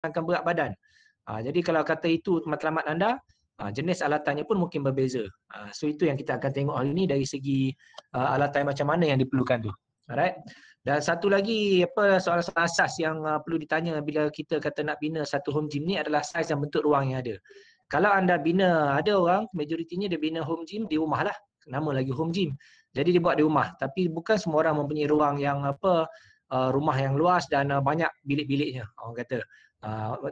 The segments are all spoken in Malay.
mengurangkan berat badan. Jadi kalau kata itu matlamat anda, jenis alatannya pun mungkin berbeza. So itu yang kita akan tengok hari ini dari segi alatan macam mana yang diperlukan tu. Alright. Dan satu lagi soalan-soalan asas yang perlu ditanya bila kita kata nak bina satu home gym ni adalah saiz dan bentuk ruang yang ada. Kalau anda bina, ada orang majoritinya dia bina home gym di rumah lah. Nama lagi home gym. Jadi dia buat di rumah. Tapi bukan semua orang mempunyai ruang yang rumah yang luas dan banyak bilik-biliknya orang kata.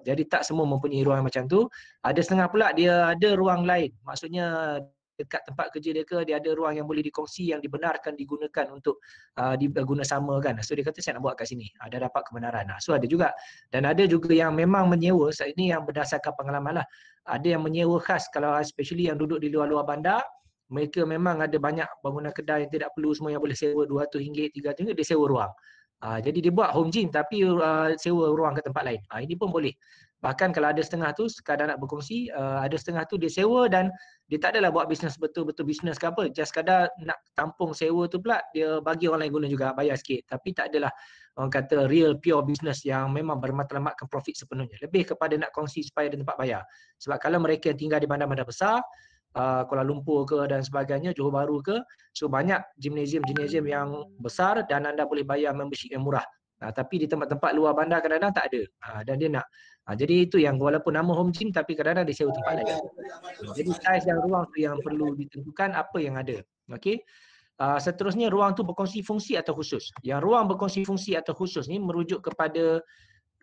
Jadi tak semua mempunyai ruang macam tu. Ada setengah pula dia ada ruang lain. Maksudnya dekat tempat kerja dia ke, dia ada ruang yang boleh dikongsi yang dibenarkan digunakan untuk diguna sama kan. So dia kata saya nak buat kat sini. Ada dapat kebenaran. So ada juga. Dan ada juga yang memang menyewa. Ini yang berdasarkan pengalaman lah. Ada yang menyewa khas kalau especially yang duduk di luar-luar bandar. Mereka memang ada banyak bangunan kedai yang tidak perlu semua yang boleh sewa RM200, RM300, dia sewa ruang. Jadi dia buat home gym tapi sewa ruang ke tempat lain. Ini pun boleh. Bahkan kalau ada setengah tu sekadar nak berkongsi, ada setengah tu dia sewa dan dia tak adalah buat bisnes betul-betul bisnes ke apa. Just sekadar nak tampung sewa tu pula dia bagi orang lain guna juga, bayar sikit. Tapi tak adalah orang kata real pure business yang memang bermatlamatkan profit sepenuhnya. Lebih kepada nak kongsi supaya ada tempat bayar. Sebab kalau mereka yang tinggal di bandar-bandar besar, Kuala Lumpur ke dan sebagainya, Johor Bahru ke, so banyak gymnasium yang besar dan anda boleh bayar membership yang murah. Tapi di tempat-tempat luar bandar kadang-kadang tak ada. Dan dia nak. Jadi itu yang walaupun nama home gym tapi kadang-kadang dia sewa tempat lain. Jadi saiz dan ruang tu yang perlu ditentukan apa yang ada. Okey. Seterusnya ruang tu berkongsi fungsi atau khusus. Yang ruang berkongsi fungsi atau khusus ni merujuk kepada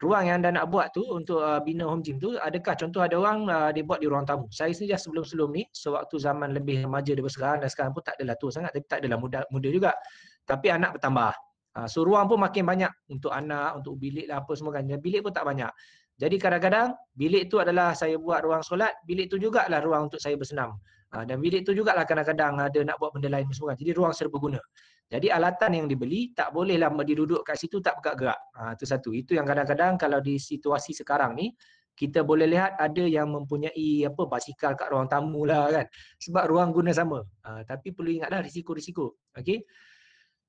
ruang yang anda nak buat tu untuk bina home gym tu, adakah contoh ada orang dia buat di ruang tamu. Saya saja sebelum-sebelum ni, sewaktu zaman lebih remaja daripada sekarang dan sekarang pun tak adalah tua sangat, tapi tak adalah muda juga. Tapi anak bertambah. So ruang pun makin banyak untuk anak, untuk bilik lah apa semua kan. Bilik pun tak banyak. Jadi kadang-kadang bilik tu adalah saya buat ruang solat, bilik tu jugalah ruang untuk saya bersenam. Dan bilik tu jugalah kadang-kadang ada nak buat benda lain semua kan. Jadi ruang serbaguna. Jadi alatan yang dibeli tak bolehlah diduduk kat situ tak bergerak. Itu satu. Itu yang kadang-kadang kalau di situasi sekarang ni kita boleh lihat ada yang mempunyai basikal kat ruang tamu lah kan. Sebab ruang guna sama. Tapi perlu ingatlah risiko-risiko. Okey.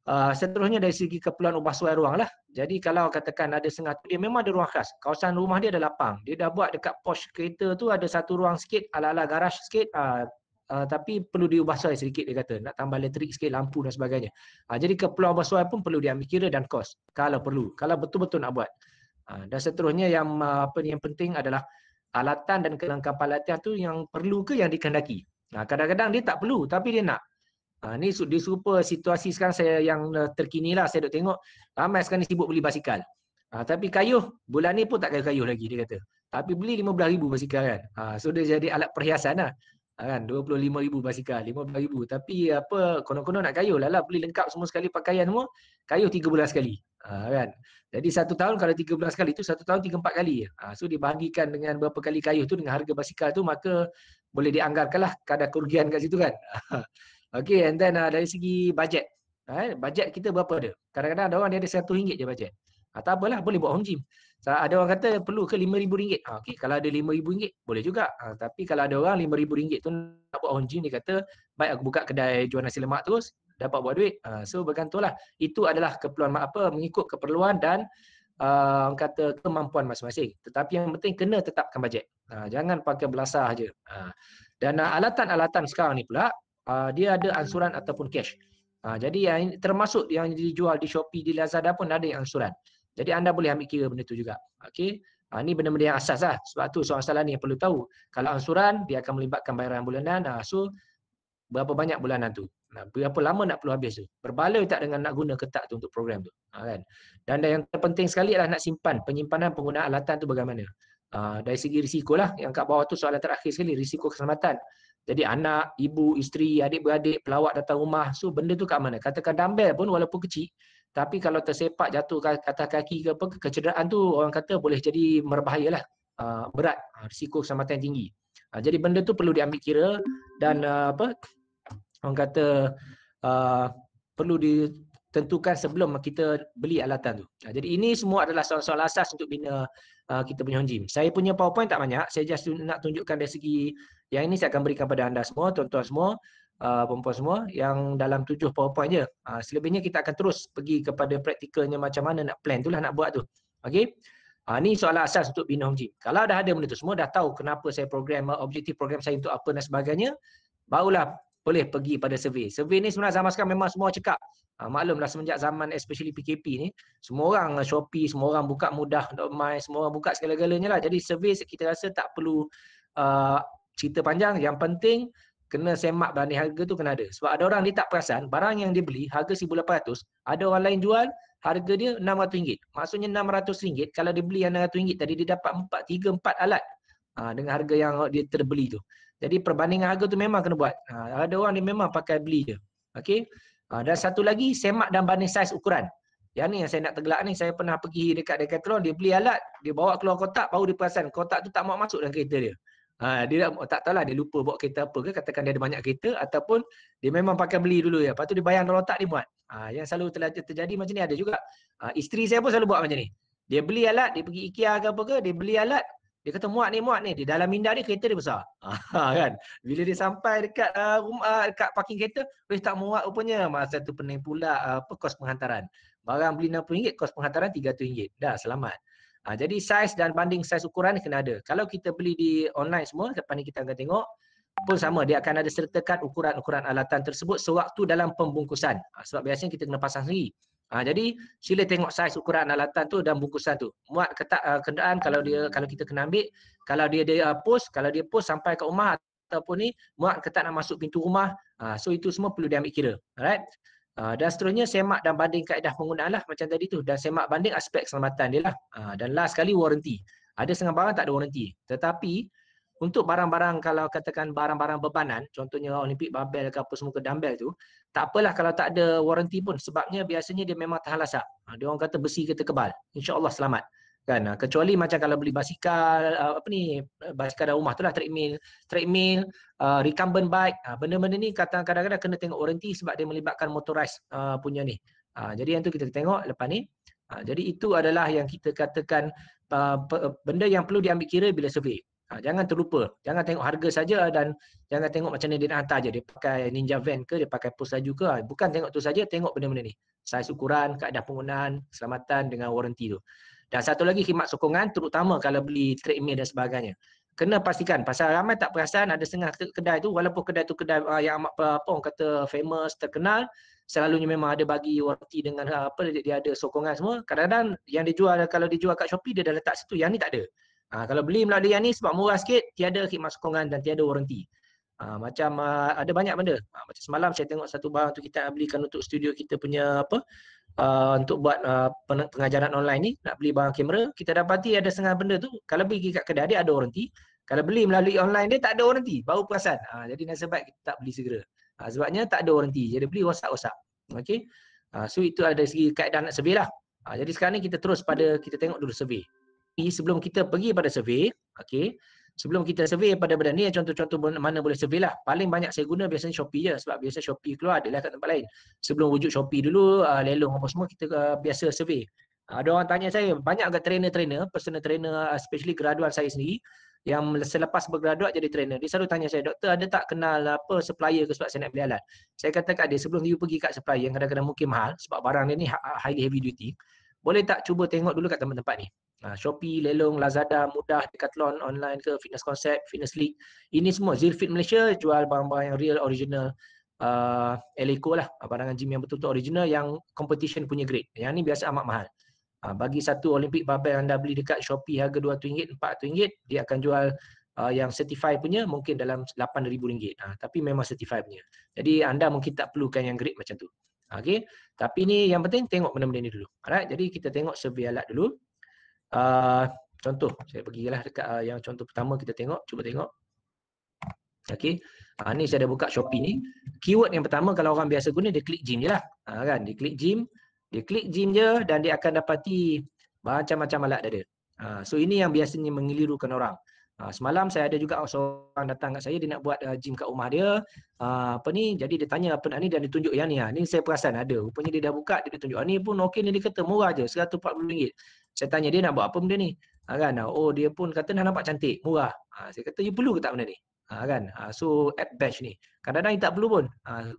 Seterusnya dari segi keperluan ubah suai ruang lah. Jadi kalau katakan ada setengah tu dia memang ada ruang khas. Kawasan rumah dia ada lapang. Dia dah buat dekat porch kereta tu ada satu ruang sikit ala-ala garaj sikit. Tapi perlu diubah suai sedikit dia kata, nak tambah elektrik sikit, lampu dan sebagainya. Jadi keperluan ubah suai pun perlu diambil kira dan kos kalau perlu, kalau betul-betul nak buat. Dan seterusnya yang yang penting adalah alatan dan kelengkapan latihan tu yang perlu ke yang dikehendaki. Kadang-kadang dia tak perlu tapi dia nak. Ni dia serupa situasi sekarang saya yang terkini lah, saya duk tengok ramai sekarang ni sibuk beli basikal. Tapi kayuh bulan ni pun tak kayuh lagi dia kata. Tapi beli 15,000 basikal kan. So dia jadi alat perhiasan lah. Kan 25,000 basikal, 15,000 tapi konon-konon nak kayuh lah beli lengkap semua sekali pakaian semua, kayuh 3 bulan sekali. Kan. Jadi 1 tahun kalau 3 bulan sekali tu 1 tahun 3-4 kali. So dibahagikan dengan berapa kali kayuh tu dengan harga basikal tu, maka boleh dianggarkanlah kadar kerugian kat situ kan. Okay, and then dari segi bajet. Bajet kita berapa ada? Kadang-kadang ada orang dia ada RM100 je bajet. Tak apalah, boleh buat home gym. Ada orang kata perlu ke RM5,000. Okey, kalau ada RM5,000 boleh juga. Tapi kalau ada orang RM5,000 tu nak buat home gym, dia kata baik aku buka kedai jual nasi lemak terus dapat buat duit. So bergantunglah. Itu adalah keperluan mengikut keperluan dan kata kemampuan masing-masing. Tetapi yang penting kena tetapkan bajet. Jangan pakai belasah aje. Dan alatan-alatan sekarang ni pula dia ada ansuran ataupun cash. Jadi yang termasuk yang dijual di Shopee, di Lazada pun ada yang ansuran. Jadi anda boleh ambil kira benda tu juga. Okey. Ini benda-benda yang asas lah. Sebab tu soalan ni yang perlu tahu. Kalau ansuran, dia akan melibatkan bayaran bulanan. So, berapa banyak bulanan tu? Berapa lama nak perlu habis tu? Berbaloi tak dengan nak guna ketak tu untuk program tu? Kan? Dan yang terpenting sekali adalah nak simpan. Penyimpanan penggunaan alatan tu bagaimana? Dari segi risiko lah. Yang kat bawah tu soalan terakhir sekali. Risiko keselamatan. Jadi anak, ibu, isteri, adik-beradik, pelawat datang rumah. So, benda tu kat mana? Katakan dumbbell pun walaupun kecil. Tapi kalau tersepak jatuh ke atas kaki ke apa, kecederaan tu orang kata boleh jadi berbahaya lah. Berat, risiko keselamatan tinggi. Jadi benda tu perlu diambil kira dan orang kata perlu ditentukan sebelum kita beli alatan tu. Jadi ini semua adalah soal-soal asas untuk bina kita punya home gym. Saya punya PowerPoint tak banyak, saya just nak tunjukkan dari segi yang ini saya akan berikan pada anda semua, tuan-tuan semua, perempuan semua yang dalam 7 PowerPoint je. Selebihnya kita akan terus pergi kepada praktikalnya macam mana nak plan tu lah nak buat tu. Okey. Ni soalan asas untuk bina home gym. Kalau dah ada benda tu semua, dah tahu kenapa saya program, objektif program saya untuk apa dan sebagainya, barulah boleh pergi pada survey. Survey ni sebenarnya zaman sekarang memang semua cekap. Maklumlah semenjak zaman especially PKP ni, semua orang Shopee, semua orang buka mudah.my, semua orang buka segala-galanya lah. Jadi survey kita rasa tak perlu uh, cerita panjang. Yang penting kena semak banding harga tu kena ada. Sebab ada orang dia tak perasan, barang yang dia beli harga 1,800, ada orang lain jual harga dia RM600. Maksudnya RM600, kalau dia beli yang RM600 tadi, dia dapat 3-4 alat dengan harga yang dia terbeli tu. Jadi perbandingan harga tu memang kena buat. Ada orang dia memang pakai beli je. Okey. Dan satu lagi, semak dan banding saiz ukuran. Yang ni yang saya nak tergelak ni, saya pernah pergi dekat Decathlon, dia beli alat, dia bawa keluar kotak, baru dia perasan kotak tu tak mau masuk dalam kereta dia. Dia tak tahulah, dia lupa bawa kereta apa ke, katakan dia ada banyak kereta, ataupun dia memang pakai beli dulu ya. Lepas tu dia bayang dalam otak dia muat. Yang selalu terjadi macam ni ada juga. Isteri saya pun selalu buat macam ni. Dia beli alat, dia pergi IKEA ke apa ke, dia beli alat, dia kata muat ni. Di dalam minda dia kereta dia besar. Kan? Bila dia sampai dekat rumah, dekat parking kereta, tak muat rupanya. Masa tu pening pula kos penghantaran. Barang beli RM60, kos penghantaran RM300. Dah selamat. Jadi saiz dan banding saiz ukuran ni kena ada. Kalau kita beli di online semua, lepas ni kita akan tengok, pun sama, dia akan ada sertakan ukuran-ukuran alatan tersebut sewaktu dalam pembungkusan. Sebab biasanya kita kena pasang sendiri. Jadi sila tengok saiz ukuran alatan tu dan bungkusan tu. Muat ketak kenderaan kalau kita kena ambil, kalau dia post sampai ke rumah ataupun ni muat ketak nak masuk pintu rumah. So itu semua perlu diambil kira. Alright. Dan seterusnya semak dan banding kaedah penggunaan lah macam tadi tu, dan semak banding aspek keselamatan dia lah. Dan last sekali warranty. Ada setengah barang tak ada warranty. Tetapi untuk barang-barang, kalau katakan barang-barang bebanan, contohnya Olympic barbell ke apa semua ke dumbbell tu, tak apalah kalau tak ada warranty pun, sebabnya biasanya dia memang tahan lasak. Dia orang kata besi kita kebal, insya-Allah selamat. Kan, kecuali macam kalau beli basikal basikal dalam rumah tu lah, treadmill, recumbent bike, benda-benda ni kadang-kadang kena tengok warranty sebab dia melibatkan motorized punya ni. Jadi yang tu kita tengok lepas ni. Jadi itu adalah yang kita katakan benda yang perlu diambil kira bila survey. Jangan terlupa, jangan tengok harga saja dan jangan tengok macam mana dia nak hantar je. Dia pakai Ninja Van ke, dia pakai pos laju ke. Bukan tengok tu saja, tengok benda-benda ni. Saiz ukuran, kaedah penggunaan, keselamatan dengan warranty tu. Dan satu lagi khidmat sokongan, terutama kalau beli treadmill dan sebagainya. Kena pastikan, pasal ramai tak perasan ada setengah kedai tu, walaupun kedai tu kedai yang amat orang kata famous, terkenal, selalunya memang ada bagi warranty dengan dia ada sokongan semua. Kadang-kadang yang dijual, kalau dijual kat Shopee, dia dah letak situ, yang ni tak ada. Kalau beli melalui yang ni sebab murah sikit, tiada khidmat sokongan dan tiada warranty. Macam ada banyak benda. Macam semalam saya tengok satu barang tu kita nak belikan untuk studio kita punya untuk buat pengajaran online ni, nak beli barang kamera, kita dapati ada setengah benda tu, kalau pergi kat kedai dia ada warranty, kalau beli melalui online dia tak ada warranty, baru perasan. Jadi nasib baik kita tak beli segera. Sebabnya tak ada warranty, jadi beli rosak-rosak. Okey. So itu ada segi kaedah nak survey lah. Jadi sekarang ni kita terus pada kita tengok dulu survey. Sebelum kita pergi pada survey, okey, sebelum kita survey pada benda ni, contoh-contoh mana boleh survey lah. Paling banyak saya guna biasanya Shopee je, sebab biasa Shopee keluar, adalah kat tempat lain. Sebelum wujud Shopee dulu, lelong apa semua, kita biasa survey. Ada orang tanya saya, banyak agak trainer-trainer, personal trainer, especially graduan saya sendiri, yang selepas bergraduat jadi trainer. Dia selalu tanya saya, doktor ada tak kenal supplier ke sebab saya nak beli alat. Saya kata kat dia, sebelum you pergi kat supplier yang kadang-kadang mungkin mahal, sebab barang dia ni highly heavy duty, boleh tak cuba tengok dulu kat tempat-tempat ni. Shopee, Lelong, Lazada, Mudah, Decathlon, online ke, Fitness Concept, Fitness League. Ini semua, Zilfit Malaysia jual barang-barang yang real, original, Eleiko lah, barangan gym yang betul-betul original, yang competition punya grade. Yang ni biasa amat mahal. Bagi satu Olympic barbell anda beli dekat Shopee harga RM200, RM400, dia akan jual yang certified punya mungkin dalam RM8,000. Tapi memang certified punya. Jadi anda mungkin tak perlukan yang grade macam tu. Okay. Tapi ni yang penting tengok benda-benda ni dulu. Alright, jadi kita tengok survey alat dulu. Contoh, saya pergilah dekat yang contoh pertama kita tengok, cuba tengok. Okey. Ni saya dah buka Shopee ni. Keyword yang pertama kalau orang biasa guna, dia klik gym je lah. Kan, dia klik gym je dan dia akan dapati macam-macam alat dia ada. So ini yang biasanya mengelirukan orang. Semalam saya ada juga seorang datang kat saya, dia nak buat gym kat rumah dia. Jadi dia tanya apa nak ni dan dia tunjuk yang ni. Ni saya perasan ada. Rupanya dia dah buka, dia tunjuk. Ni pun okey, ni dia kata murah je, RM140. Saya tanya dia nak buat apa benda ni? Kan? Oh, dia pun kata nak nampak cantik, murah. Saya kata you perlu ke tak benda ni? Kan? So app batch ni. Kadang-kadang tak perlu pun.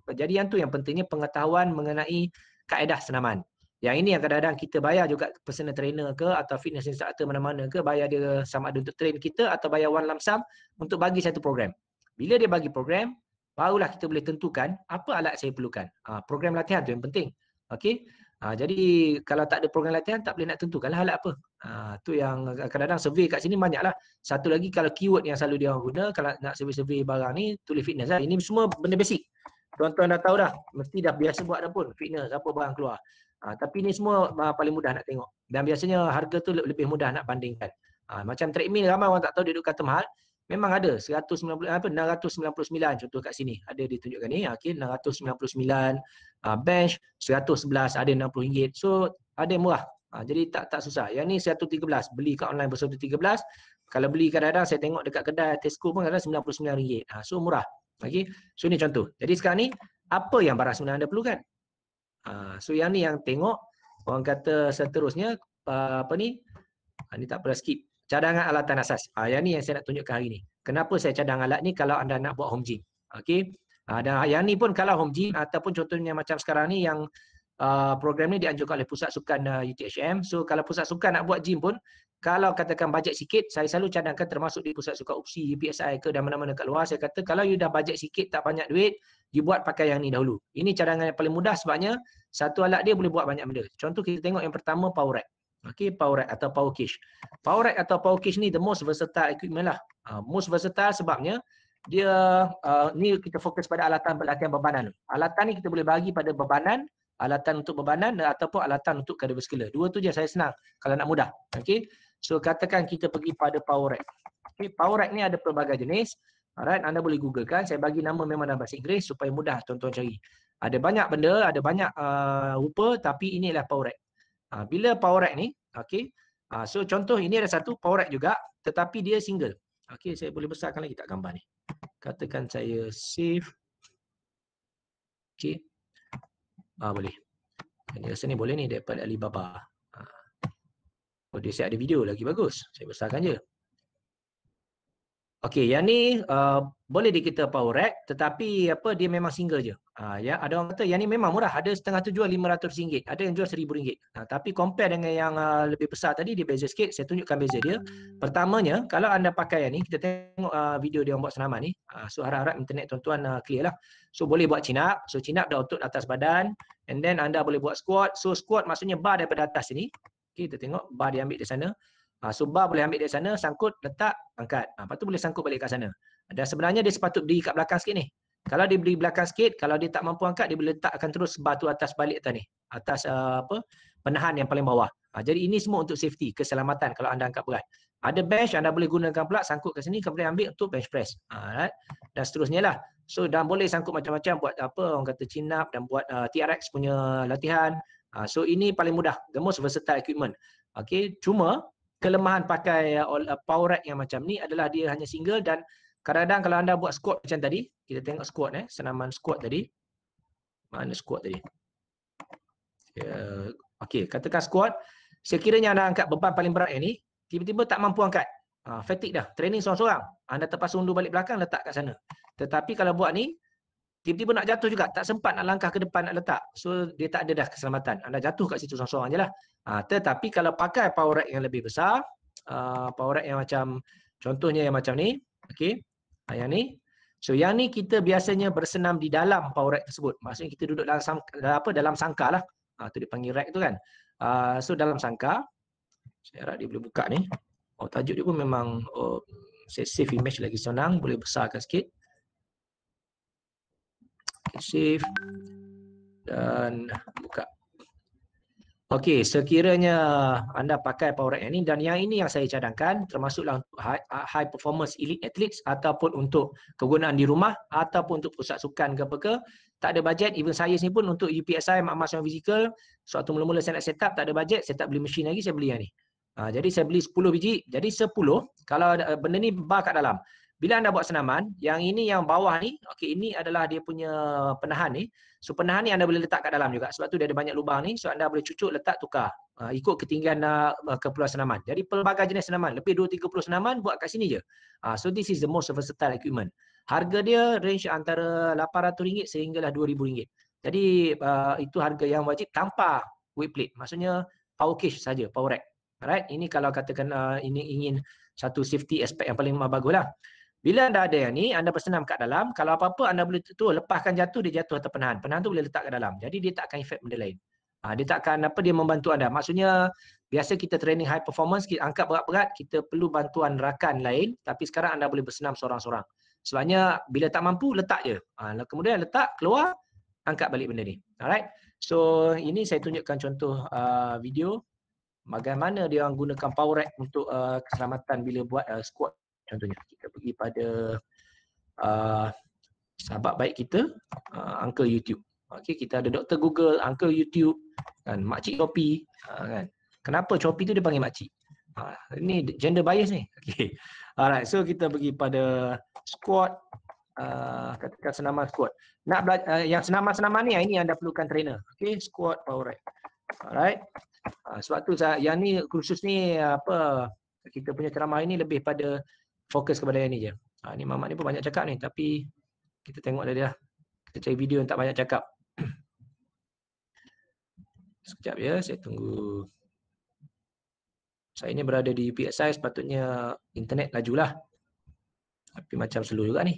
Jadi yang tu yang pentingnya pengetahuan mengenai kaedah senaman. Yang ini yang kadang-kadang kita bayar juga personal trainer ke atau fitness instructor mana-mana ke, bayar dia sama ada untuk train kita atau bayar one lump sum untuk bagi satu program. Bila dia bagi program, barulah kita boleh tentukan apa alat saya perlukan. Program latihan tu yang penting. Okey. Jadi kalau tak ada program latihan, tak boleh nak tentukanlah alat apa. Tu yang kadang-kadang survey kat sini banyaklah. Satu lagi kalau keyword yang selalu dia orang guna kalau nak survey-survey barang ni, tulis fitness lah. Ini semua benda basic. Tuan-tuan dah tahu dah, mesti dah biasa buat dah pun fitness apa barang keluar. Tapi ni semua paling mudah nak tengok. Dan biasanya harga tu lebih mudah nak bandingkan. Macam treadmill ramai orang tak tahu dia duduk kata mahal. Memang ada 699 contoh kat sini. Ada ditunjukkan ni. Okey, 699. Bench 111, ada RM60. So ada yang murah. Jadi tak susah. Yang ni 113, beli kat online ber-113. Kalau beli kadang-kadang saya tengok dekat kedai Tesco pun kadang-kadang RM99. So murah. Okey. So ni contoh. Jadi sekarang ni apa yang barang sebenarnya anda perlukan? So yang ni yang tengok orang kata seterusnya apa ni? Ni tak perlu skip. Cadangan alatan asas. Yang ni yang saya nak tunjukkan hari ni. Kenapa saya cadang alat ni kalau anda nak buat home gym. Okey. Dan yang ni pun kalau home gym ataupun contohnya macam sekarang ni yang program ni dianjurkan oleh Pusat Sukan UTHM. So kalau Pusat Sukan nak buat gym pun, kalau katakan bajet sikit, saya selalu cadangkan termasuk di Pusat Sukan UPSI, UPSI ke dan mana-mana kat luar, saya kata kalau you dah bajet sikit, tak banyak duit, dibuat pakai yang ni dahulu. Ini cadangan yang paling mudah sebabnya satu alat dia boleh buat banyak benda. Contoh kita tengok yang pertama power rack. Okey, power rack atau power cage. Power rack atau power cage ni the most versatile equipment lah. Most versatile sebabnya dia ni kita fokus pada alatan latihan bebanan. Alatan ni kita boleh bagi pada bebanan, alatan untuk bebanan ataupun alatan untuk kardiovaskular. Dua tu je saya senang kalau nak mudah. Okey. So katakan kita pergi pada power rack. Okey, power rack ni ada pelbagai jenis. Alright, anda boleh googlekan. Saya bagi nama memang dalam bahasa Inggeris supaya mudah tuan-tuan cari. Ada banyak benda, ada banyak rupa, tapi inilah power rack. Bila power rack ni, okey. So contoh ini ada satu power rack juga, tetapi dia single. Okey, saya boleh besarkan lagi tak gambar ni. Katakan saya save. Okey. Boleh. Ini rasa ni boleh ni daripada Alibaba. Oh, dia siap ada video lagi bagus. Saya besarkan je. Okey, yang ni boleh dikita power rack tetapi apa dia memang single je. Ya, ada orang kata yang ni memang murah, ada setengah tu jual RM500, ada yang jual RM1000. Tapi compare dengan yang lebih besar tadi dia beza sikit. Saya tunjukkan beza dia. Pertamanya, kalau anda pakai yang ni, kita tengok video dia orang buat senaman ni. So harap-harap internet tuan-tuan clear lah. So boleh buat chin up. So chin up dah otot atas badan, and then anda boleh buat squat. So squat maksudnya bar daripada atas sini. Okay, kita tengok bar dia ambil di sana. So bar boleh ambil dari sana, sangkut, letak, angkat. Lepas tu boleh sangkut balik kat sana. Dan sebenarnya dia sepatut berdiri kat belakang sikit ni. Kalau dia berdiri belakang sikit, kalau dia tak mampu angkat, dia boleh letakkan terus bar tu atas balik atas ni. Atas penahan yang paling bawah. Jadi ini semua untuk safety, keselamatan kalau anda angkat berat. Ada bench, anda boleh gunakan pula sangkut kat sini, kemudian ambil untuk bench press. Right? Dan seterusnya lah. So dan boleh sangkut macam-macam buat apa, orang kata chin up dan buat TRX punya latihan. So ini paling mudah, the most versatile equipment. Okay, cuma kelemahan pakai power rack yang macam ni adalah dia hanya single dan kadang-kadang kalau anda buat squat macam tadi, kita tengok squat senaman squat tadi. Mana squat tadi? Okey, katakan squat, sekiranya anda angkat beban paling berat yang ni, tiba-tiba tak mampu angkat. Fatigue dah, training seorang-seorang. Anda terpaksa undur balik belakang, letak kat sana. Tetapi kalau buat ni, tiba-tiba nak jatuh juga, tak sempat nak langkah ke depan nak letak. So dia tak ada dah keselamatan. Anda jatuh kat situ seorang-seorang je lah. Tetapi kalau pakai power rack yang lebih besar, power rack yang macam, contohnya yang macam ni, okey, yang ni. So yang ni kita biasanya bersenam di dalam power rack tersebut. Maksudnya kita duduk dalam sangka lah. Tu dia panggil rack tu kan. So dalam sangka, saya harap dia boleh buka ni. Tajuk dia pun memang saya save image lagi senang, boleh besarkan sikit. Save dan buka. Okey, sekiranya anda pakai power rack ini dan yang ini yang saya cadangkan termasuklah untuk high performance elite athletes ataupun untuk kegunaan di rumah ataupun untuk pusat sukan ke apa ke, tak ada bajet. Even saya ni pun untuk UPSI Mak Mas Physical, suatu mula-mula saya nak set up, tak ada bajet, saya tak beli mesin lagi, saya beli yang ni. Jadi saya beli 10 biji. Jadi 10, kalau benda ni bar kat dalam. Bila anda buat senaman, yang ini yang bawah ni, okey, ini adalah dia punya penahan ni. So penahan ni anda boleh letak kat dalam juga. Sebab tu dia ada banyak lubang ni. So anda boleh cucuk, letak, tukar. Ikut ketinggian keperluan senaman. Jadi pelbagai jenis senaman. Lebih 230 senaman buat kat sini je. So this is the most versatile equipment. Harga dia range antara RM800 sehinggalah RM2,000. Jadi itu harga yang wajib tanpa weight plate. Maksudnya power cage saja, power rack. Alright, ini kalau katakan ini ingin satu safety aspek yang paling bagus lah. Bila anda ada yang ni, anda bersenam kat dalam, kalau apa-apa anda boleh tu lepaskan jatuh, dia jatuh atau penahan. Penahan tu boleh letak kat dalam. Jadi dia tak akan efek benda lain. Dia tak akan dia membantu anda. Maksudnya biasa kita training high performance, kita angkat berat-berat, kita perlu bantuan rakan lain, tapi sekarang anda boleh bersenam seorang-seorang. Sebabnya bila tak mampu, letak je. Kemudian letak, keluar, angkat balik benda ni. Alright. So ini saya tunjukkan contoh video bagaimana dia orang gunakan power rack untuk keselamatan bila buat squat. Contohnya kita pergi pada sahabat baik kita, Uncle YouTube. Okey, kita ada Dr. Google, Uncle YouTube, kan, Makcik Chopi, kan. Kenapa Chopi tu dia panggil makcik? Ini gender bias ni. Okey. Alright, so kita pergi pada squat, katakan senaman squat. Nak belajar yang senaman-senaman ni, ini anda perlukan trainer. Okey, squat power rack. Alright. Sebab tu yang ni khusus ni kita punya ceramah ini lebih pada fokus kepada yang ni je. Ni Mamat ni pun banyak cakap ni, tapi kita tengok dia. Kita cari video yang tak banyak cakap. Sekejap ya, saya tunggu. Saya ni berada di PSI, sepatutnya internet lajulah. Tapi macam slow juga ni.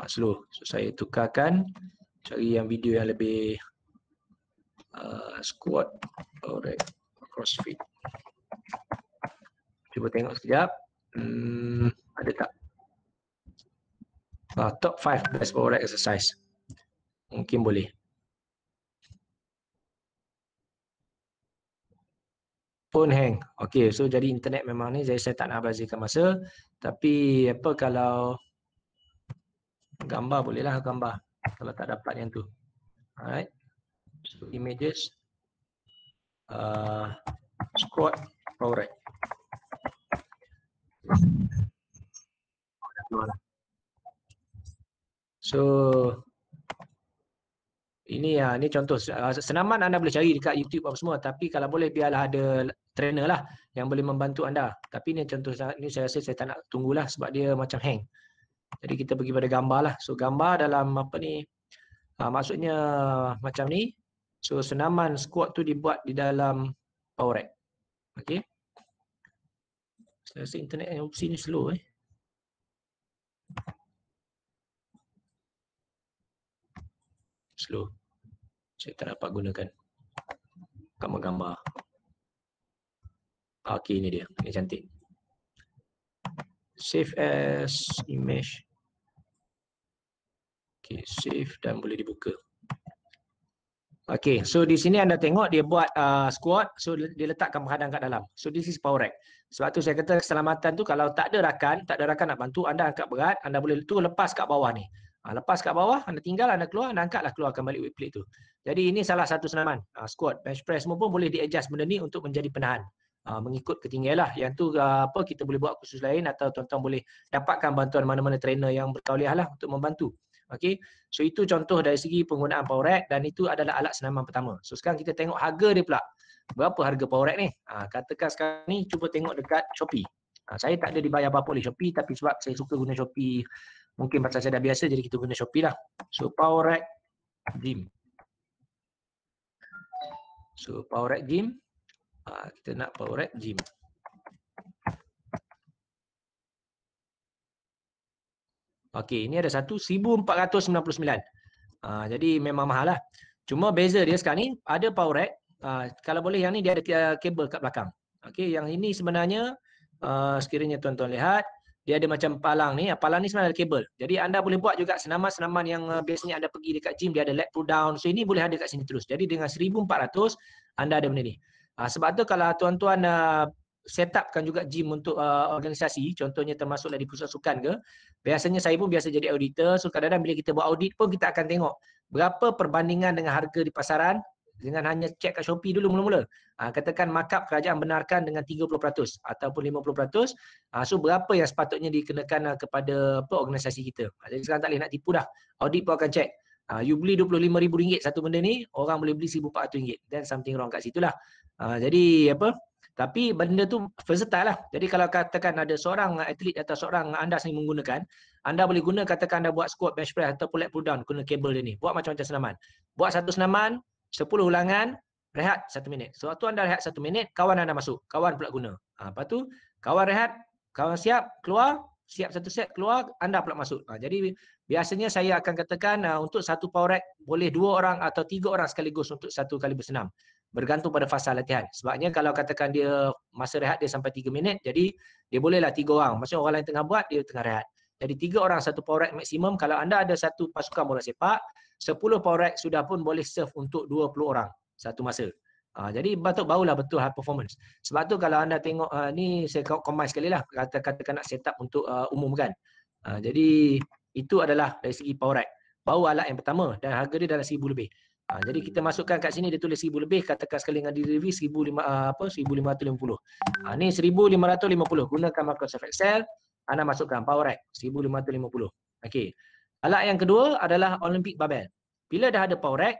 Slow. So saya tukarkan, cari yang video yang lebih squat, power rack, crossfit. Cuba tengok sekejap. Ada tak? Top 5 best power rack exercise. Mungkin boleh. Phone hang. Okey, so jadi internet memang ni saya tak nak abaikan masa. Tapi kalau gambar bolehlah gambar. Kalau tak dapat yang tu. Alright. So images. Squat power rack. So ini contoh senaman anda boleh cari dekat YouTube apa semua, tapi kalau boleh biarlah ada trainer lah yang boleh membantu anda. Tapi ni contoh ni saya rasa saya tak nak tunggulah sebab dia macam hang. Jadi kita pergi pada gambar lah. So gambar dalam maksudnya macam ni. So senaman squat tu dibuat di dalam power rack. Okey. Saya rasa internet yang opsi ni slow slow. Saya tak dapat gunakan gambar-gambar. Okey, ini dia. Ini cantik. Save as image. Okey, save dan boleh dibuka. Okey, so di sini anda tengok dia buat squat, so dia letakkan penghadang kat dalam. So this is power rack. Sebab tu saya kata keselamatan tu kalau tak ada rakan nak bantu, anda angkat berat, anda boleh tu lepas kat bawah ni. Lepas kat bawah, anda tinggal, anda keluar, anda angkatlah keluarkan balik weight plate tu. Jadi ini salah satu senaman. Squat, bench press semua pun boleh di-adjust benda ni untuk menjadi penahan. Mengikut ketinggian lah. Yang tu kita boleh buat khusus lain atau tuan-tuan boleh dapatkan bantuan mana-mana trainer yang bertauliah lah untuk membantu. Okey. So itu contoh dari segi penggunaan power rack dan itu adalah alat senaman pertama. So sekarang kita tengok harga dia pula. Berapa harga power rack ni? Katakan sekarang ni cuba tengok dekat Shopee. Saya tak ada dibayar apa-apa oleh Shopee tapi sebab saya suka guna Shopee, mungkin pasal saya dah biasa jadi kita guna Shopee lah. So power rack gym. So power rack gym. Kita nak power rack gym. Okey, ini ada satu 1499. Jadi memang mahal lah. Cuma beza dia sekarang ni ada power rack. Kalau boleh yang ni dia ada kabel kat belakang. Okey, yang ini sebenarnya sekiranya tuan-tuan lihat, dia ada macam palang ni. Palang ni sebenarnya ada kabel. Jadi anda boleh buat juga senaman-senaman yang biasanya anda pergi dekat gym, dia ada leg pull down. So ini boleh ada kat sini terus. Jadi dengan 1400 anda ada benda ni. Sebab tu kalau tuan-tuan set upkan juga gym untuk organisasi, contohnya termasuklah di pusat sukan ke, biasanya saya pun biasa jadi auditor, so kadang-kadang bila kita buat audit pun kita akan tengok berapa perbandingan dengan harga di pasaran dengan hanya cek kat Shopee dulu mula-mula. Katakan markup kerajaan benarkan dengan 30% ataupun 50%, so berapa yang sepatutnya dikenakan kepada organisasi kita. Jadi sekarang tak boleh nak tipu dah. Audit pun akan cek. You beli RM25,000 satu benda ni, orang boleh beli RM1,400. Then something wrong kat situ lah. Jadi Tapi benda tu versatile lah. Jadi kalau katakan ada seorang atlet atau seorang anda sendiri menggunakan, anda boleh guna katakan anda buat squat, bench press atau pull up pull down guna kabel dia ni. Buat macam-macam senaman. Buat satu senaman, 10 ulangan, rehat 1 minit. Sewaktu anda rehat 1 minit, kawan anda masuk. Kawan pula guna. Lepas tu, kawan rehat, kawan siap, keluar, siap satu set, keluar, anda pula masuk. Jadi biasanya saya akan katakan untuk satu power rack boleh 2 orang atau 3 orang sekaligus untuk satu kali bersenam. Bergantung pada fasa latihan. Sebabnya kalau katakan dia masa rehat dia sampai 3 minit, jadi dia bolehlah 3 orang. Maksudnya orang lain tengah buat, dia tengah rehat. Jadi 3 orang satu power rack maksimum. Kalau anda ada satu pasukan bola sepak, 10 power rack sudah pun boleh serve untuk 20 orang satu masa. Jadi barulah betul high performance. Sebab tu kalau anda tengok ni saya combine sekali lah, katakan nak set up untuk umum kan. Jadi itu adalah dari segi power rack. Baru alat yang pertama dan harga dia dalam 1,000 lebih. Jadi kita masukkan kat sini dia tulis 1,000 lebih, katakan sekali dengan delivery 1,550. Ni 1,550. Gunakan Microsoft Excel, anda masukkan power rack 1,550. Okey. Alat yang kedua adalah Olympic barbell. Bila dah ada power rack,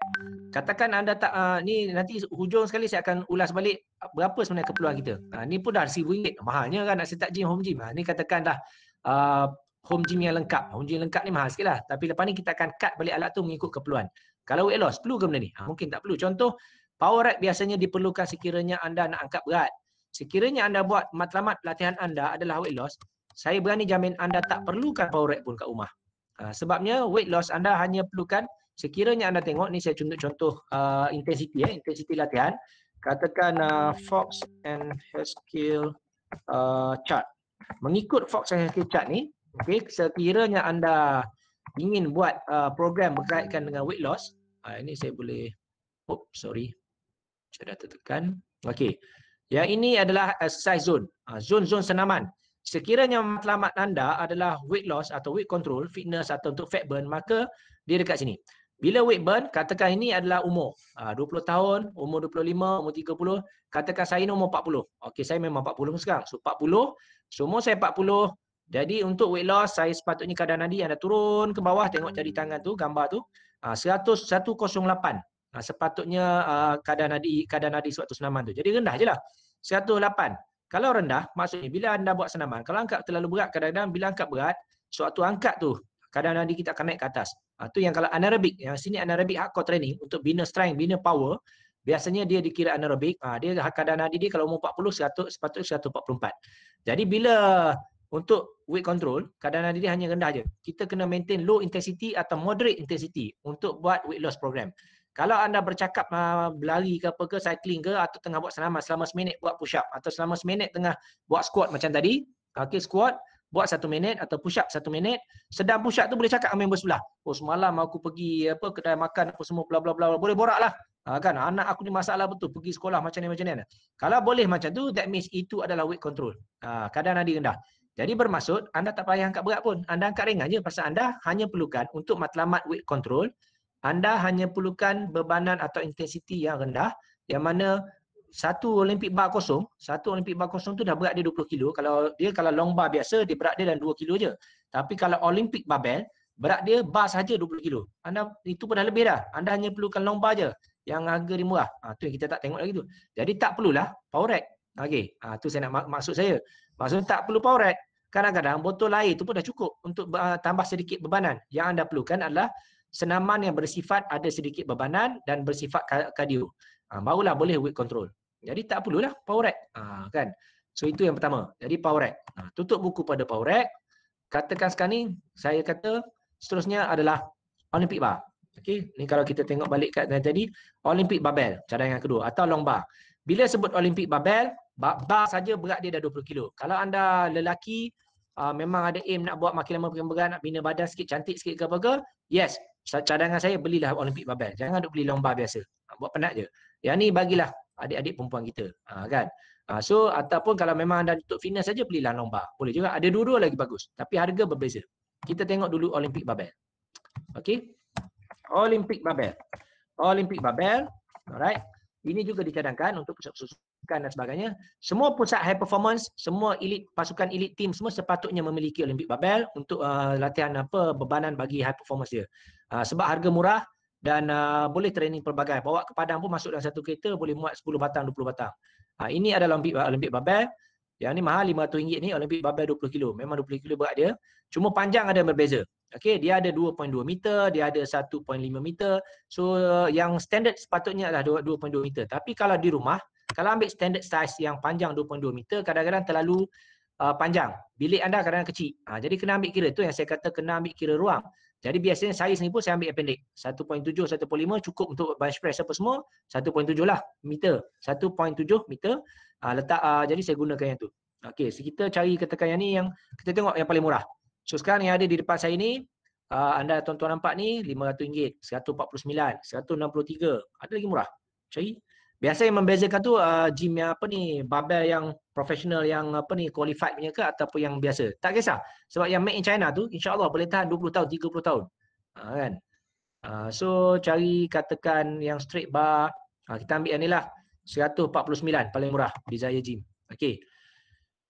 katakan anda tak ni nanti hujung sekali saya akan ulas balik berapa sebenarnya keperluan kita. Ni pun dah RM1,000. Mahalnya kan nak set up gym, home gym. Ni katakan dah home gym yang lengkap. Home gym lengkap ni mahal sikit lah. Tapi lepas ni kita akan cut balik alat tu mengikut keperluan. Kalau weight loss, perlu ke benda ni? Mungkin tak perlu. Contoh, power rack biasanya diperlukan sekiranya anda nak angkat berat. Sekiranya anda buat matlamat latihan anda adalah weight loss, saya berani jamin anda tak perlukan power rack pun kat rumah. Sebabnya weight loss anda hanya perlukan sekiranya anda tengok ni saya contoh intensity latihan. Katakan Fox and Haskell chart. Mengikut Fox and Haskell chart ni, okay, sekiranya anda ingin buat program berkaitan dengan weight loss, ini saya boleh, saya dah tekan. Okey. Yang ini adalah exercise zone. Zone-zone senaman. Sekiranya matlamat anda adalah weight loss atau weight control, fitness atau untuk fat burn, maka dia dekat sini. Bila weight burn, katakan ini adalah umur 20 tahun, umur 25, umur 30, katakan saya ni umur 40. Okey, saya memang 40 sekarang. So 40, so umur saya 40. Jadi untuk weight loss, saya sepatutnya kadar nadi anda turun ke bawah, tengok jari tangan tu, gambar tu, 108. Sepatutnya kadar nadi suatu senaman tu. Jadi rendah je lah. 108. Kalau rendah, maksudnya bila anda buat senaman, kalau angkat terlalu berat, kadang-kadang bila angkat berat, suatu angkat tu, kadar nadi kita akan naik ke atas. Tu yang kalau anaerobik, yang sini anaerobik hardcore training, untuk bina strength, bina power, biasanya dia dikira anaerobik. Dia kadar nadi dia kalau umur 40, sepatutnya 144. Jadi bila untuk weight control, kadar nadi dia hanya rendah je. Kita kena maintain low intensity atau moderate intensity untuk buat weight loss program. Kalau anda bercakap berlari ke apa ke, cycling ke, atau tengah buat senaman selama seminit buat push up, atau selama seminit tengah buat squat macam tadi, okey, squat, buat 1 minit atau push up 1 minit, sedang push up tu boleh cakap dengan member sebelah. Oh semalam aku pergi kedai makan apa semua bla bla bla, boleh borak lah. Kan anak aku ni masalah betul, pergi sekolah macam ni. Kalau boleh macam tu, that means itu adalah weight control. Kadar nadi rendah. Jadi bermaksud anda tak payah angkat berat pun. Anda angkat ringan je pasal anda hanya perlukan untuk matlamat weight control, anda hanya perlukan bebanan atau intensiti yang rendah, yang mana satu Olympic bar kosong tu dah berat dia 20 kilo. Kalau long bar biasa, dia berat dia dalam 2 kilo je. Tapi kalau Olympic barbell, berat dia bar saja 20 kilo. Anda itu pun dah lebih dah. Anda hanya perlukan long bar je yang harga dia murah. Tu yang kita tak tengok lagi tu. Jadi tak perlulah power rack. Okey, tu saya nak maksud saya. Maksudnya tak perlu power rack. Kadang-kadang botol air tu pun dah cukup untuk tambah sedikit bebanan. Yang anda perlukan adalah senaman yang bersifat ada sedikit bebanan dan bersifat kardio. Barulah boleh weight control. Jadi tak perlulah power rack. Kan? So itu yang pertama. Jadi power rack. Tutup buku pada power rack. Katakan sekarang ni, saya kata seterusnya adalah Olympic bar. Okey, ni kalau kita tengok balik kat tadi, Olympic barbell, cadangan kedua atau long bar. Bila sebut Olympic barbell, bar saja berat dia dah 20 kilo. Kalau anda lelaki memang ada aim nak buat makin lama makin berat, nak bina badan sikit, cantik sikit ke apa ke, yes, cadangan saya belilah Olympic barbell. Jangan duk beli long bar biasa. Buat penat je. Yang ni bagilah adik-adik perempuan kita. Kan? So ataupun kalau memang anda untuk fitness saja, belilah long bar. Boleh juga. Ada dua-dua lagi bagus. Tapi harga berbeza. Kita tengok dulu Olympic barbell. Okey. Olympic barbell. Olympic barbell. Alright. Ini juga dicadangkan untuk pusat-pusat dan sebagainya. Semua pusat high performance, semua elite, pasukan elite team semua sepatutnya memiliki Olympic barbell untuk latihan bebanan bagi high performance dia. Sebab harga murah dan boleh training pelbagai. Bawa ke padang pun masuk dalam satu kereta boleh muat 10 batang, 20 batang. Ini adalah Olympic barbell. Yang ni mahal RM500 ni, Olympic barbell 20 kilo. Memang 20 kilo berat dia. Cuma panjang ada berbeza. Okey, dia ada 2.2 meter, dia ada 1.5 meter. So yang standard sepatutnya adalah 2.2 meter. Tapi kalau di rumah, kalau ambil standard size yang panjang 2.2 meter, kadang-kadang terlalu panjang. Bilik anda kadang-kadang kecil. Jadi kena ambil kira. Tu yang saya kata kena ambil kira ruang. Jadi biasanya saya sendiri pun saya ambil yang pendek. 1.7, 1.5 cukup untuk bench press apa semua. 1.7 lah meter. 1.7 meter. Letak, jadi saya gunakan yang tu. Okey, so kita cari katakan yang ni, yang kita tengok yang paling murah. So sekarang yang ada di depan saya ni, anda tuan-tuan nampak ni RM500, 149, 163. Ada lagi murah. Cari. Biasa yang membezakan tu gym yang apa ni, barbell yang profesional, yang apa ni, qualified punya ke ataupun yang biasa. Tak kisah. Sebab yang made in China tu insya-Allah boleh tahan 20 tahun, 30 tahun. Kan? So cari katakan yang straight bar, kita ambil yang ni lah. 149 paling murah Desire Gym. Okey.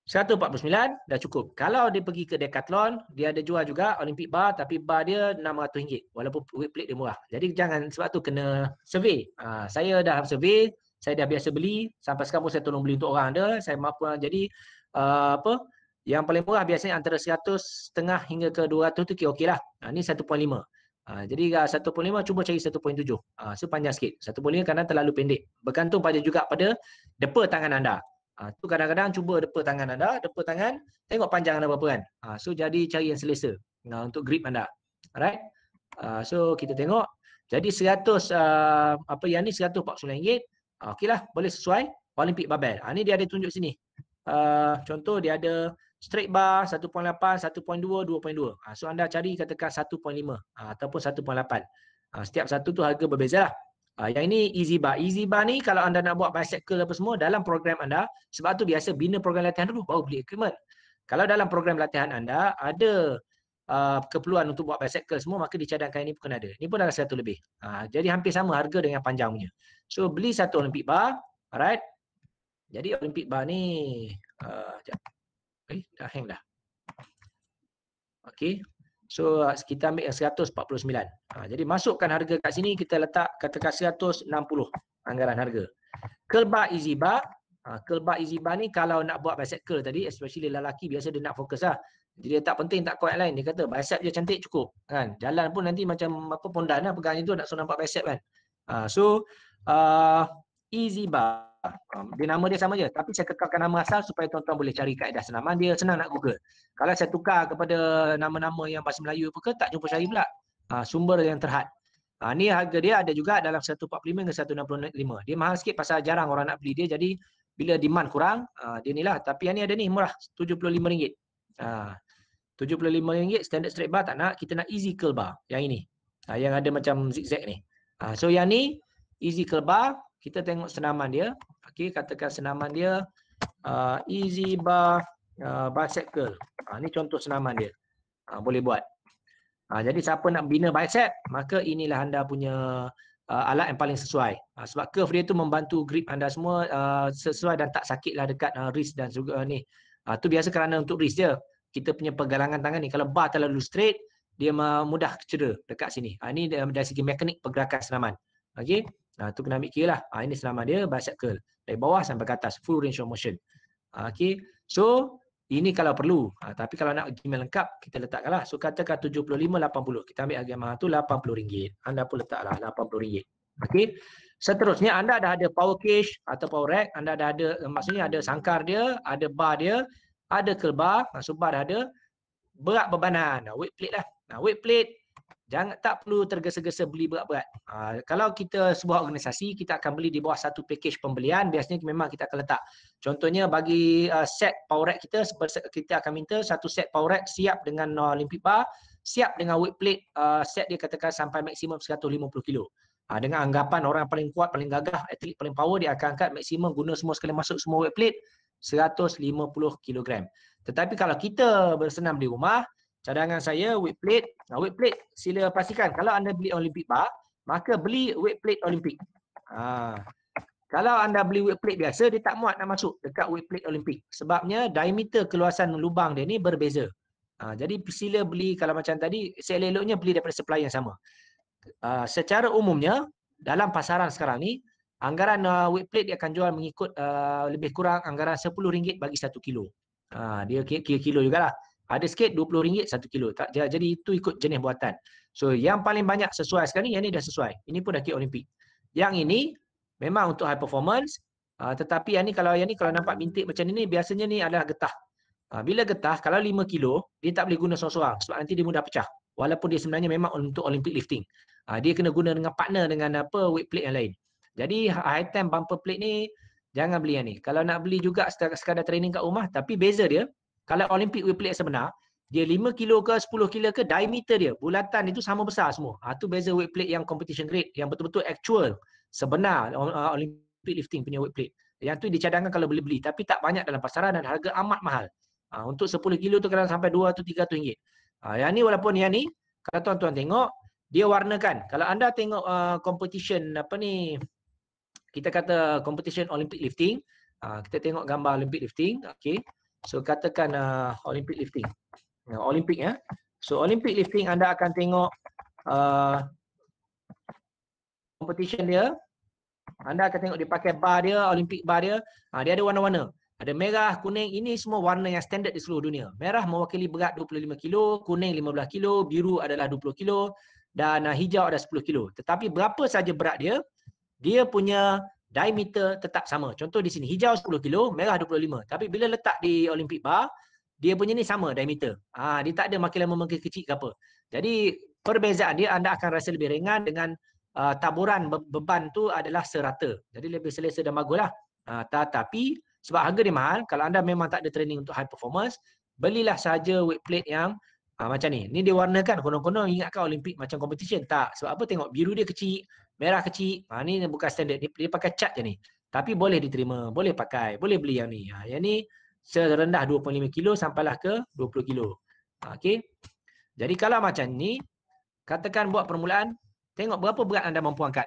149 dah cukup. Kalau dia pergi ke Decathlon, dia ada jual juga Olympic bar, tapi bar dia RM600 walaupun weight plate dia murah. Jadi jangan, sebab tu kena survey. Saya dah survey, saya dah biasa beli, sampai sekarang pun saya tolong beli untuk orang ada, saya mampu. Jadi apa? Yang paling murah biasanya antara 100.5 hingga ke 200 tu okeylah. Ni 1.5. Jadi 1.5 cuba cari 1.7. So panjang sikit. 1.5 kerana terlalu pendek. Bergantung pada juga pada depa tangan anda. Tu kadang-kadang cuba depa tangan anda, depa tangan, tengok panjang anda berapa kan. So jadi cari yang selesa untuk grip anda. Alright. So kita tengok. Jadi 100 apa yang ni RM149. Okeylah, boleh sesuai Olympic barbell. Ni dia ada tunjuk sini. Contoh dia ada straight bar 1.8, 1.2, 2.2. So anda cari katakan 1.5 ataupun 1.8. Setiap satu tu harga berbeza lah. Yang ini easy bar. Easy bar ni kalau anda nak buat bicycle apa semua dalam program anda, sebab tu biasa bina program latihan dulu baru beli equipment. Kalau dalam program latihan anda ada keperluan untuk buat bicycle semua, maka dicadangkan ini pun ada. Ini pun adalah 100 lebih. Jadi hampir sama harga dengan panjang punya. So beli satu Olympic bar, alright. Jadi Olympic bar ni dah hang dah. Okey. So kita ambil yang 149. Jadi masukkan harga kat sini, kita letak katakan 160 anggaran harga. Curl bar easy bar. Curl bar easy bar ni kalau nak buat bicycle tadi, especially lelaki biasa dia nak fokus lah. Jadi dia tak penting tak kuat yang lain. Dia kata bicep dia cantik cukup. Kan? Jalan pun nanti macam apa pondan lah pegang itu nak suruh nampak bicep kan. So easy bar. Dia nama dia sama je, tapi saya kekalkan nama asal supaya tuan-tuan boleh cari kaedah senaman dia, senang nak Google. Kalau saya tukar kepada nama-nama yang bahasa Melayu apa ke, tak jumpa cari pula. Sumber yang terhad. Ni harga dia ada juga dalam 145 hingga 165. Dia mahal sikit pasal jarang orang nak beli dia, jadi bila demand kurang, dia ni lah. Tapi yang ni ada ni murah, RM75. RM75 standard straight bar tak nak, kita nak easy curl bar. Yang ini. Yang ada macam zigzag ni. So yang ni easy curl bar, kita tengok senaman dia. Okey, katakan senaman dia easy bar bicep curl. Ni contoh senaman dia. Boleh buat. Jadi siapa nak bina bicep, maka inilah anda punya alat yang paling sesuai. Sebab curve dia tu membantu grip anda semua sesuai dan tak sakitlah dekat wrist dan juga ni. Tu biasa kerana untuk wrist dia. Kita punya pergelangan tangan ni, kalau bar terlalu straight, dia mudah cedera dekat sini. Ini dari segi mekanik pergerakan senaman. Okey. Tu kena ambil kira lah. Ini senaman dia bicep curl. Dari bawah sampai ke atas. Full range of motion. Okey. So, ini kalau perlu. Tapi kalau nak gimana lengkap, kita letakkanlah. So, katakan 75, 80. Kita ambil harga mahal tu RM80. Anda pun letaklah RM80. Okey. Seterusnya, anda dah ada power cage atau power rack. Anda dah ada, maksudnya ada sangkar dia, ada bar dia, ada curl bar. So, bar dah ada. Berat bebanan. Weight plate lah. Weight plate, jangan, tak perlu tergesa-gesa beli berat-berat. Kalau kita sebuah organisasi, kita akan beli di bawah satu package pembelian, biasanya memang kita akan letak. Contohnya bagi set power rack kita akan minta satu set power rack siap dengan Olympic bar, siap dengan weight plate, set dia katakan sampai maksimum 150 kilo. Dengan anggapan orang paling kuat, paling gagah, atlet paling power, dia akan angkat maksimum guna semua sekali masuk semua weight plate 150 kg. Tetapi kalau kita bersenam di rumah, cadangan saya weight plate sila pastikan kalau anda beli Olympic bar, maka beli weight plate Olympic. Kalau anda beli weight plate biasa, dia tak muat nak masuk dekat weight plate Olympic. Sebabnya diameter keluasan lubang dia ni berbeza. Jadi sila beli, kalau macam tadi, seelok-eloknya beli daripada supplier yang sama. Secara umumnya dalam pasaran sekarang ni, Anggaran weight plate dia akan jual mengikut lebih kurang anggaran RM10 bagi 1 kilo. Dia kira kilo jugalah. Ada sikit RM20 1 kilo. Tak, jadi itu ikut jenis buatan. So yang paling banyak sesuai sekarang ni, yang ni dah sesuai. Ini pun dah kira Olimpik. Yang ini memang untuk high performance. Tetapi yang ni kalau nampak bintik macam ni biasanya ni adalah getah. Bila getah, kalau 5 kilo, dia tak boleh guna seorang-seorang sebab nanti dia mudah pecah. Walaupun dia sebenarnya memang untuk Olympic lifting. Dia kena guna dengan partner dengan weight plate yang lain. Jadi high time bumper plate ni jangan beli yang ni. Kalau nak beli juga sekadar training kat rumah, tapi beza dia, kalau Olympic weight plate sebenar, dia 5 kilo ke 10 kilo ke, diameter dia, bulatan itu sama besar semua. Itu beza weight plate yang competition grade, yang betul-betul actual, sebenar Olympic lifting punya weight plate. Yang tu dicadangkan kalau beli-beli, tapi tak banyak dalam pasaran dan harga amat mahal. Untuk 10 kilo tu kadang sampai 2 atau 300 ringgit. Yang ni walaupun yang ni, kalau tuan-tuan tengok, dia warnakan. Kalau anda tengok competition apa ni, kita kata competition Olympic lifting, kita tengok gambar Olympic lifting, okay. So katakan Olympic lifting, Olympic ya. So Olympic lifting anda akan tengok competition dia, anda akan tengok dia pakai bar dia, Olympic bar dia, dia ada warna-warna. Ada merah, kuning, ini semua warna yang standard di seluruh dunia. Merah mewakili berat 25 kilo, kuning 15 kilo, biru adalah 20 kilo, dan hijau ada 10 kilo. Tetapi berapa saja berat dia, dia punya diameter tetap sama. Contoh di sini, hijau 10 kilo, merah 25. Tapi bila letak di Olympic bar, dia punya ni sama diameter. Dia tak ada makin lama makin kecil ke apa. Jadi perbezaan dia, anda akan rasa lebih ringan dengan taburan beban tu adalah serata. Jadi lebih selesa dan bagus lah. Tetapi sebab harga dia mahal, kalau anda memang tak ada training untuk high performance, belilah saja weight plate yang macam ni. Ni dia warnakan, konon-konon ingatkan Olympic macam competition. Tak. Sebab apa, tengok biru dia kecil, merah kecil. Ni bukan standard. Dia pakai cat je ni. Tapi boleh diterima, boleh pakai, boleh beli yang ni. Yang ni serendah 25 kilo sampailah ke 20 kilo. Okey. Jadi kalau macam ni, katakan buat permulaan, tengok berapa berat anda mampu angkat.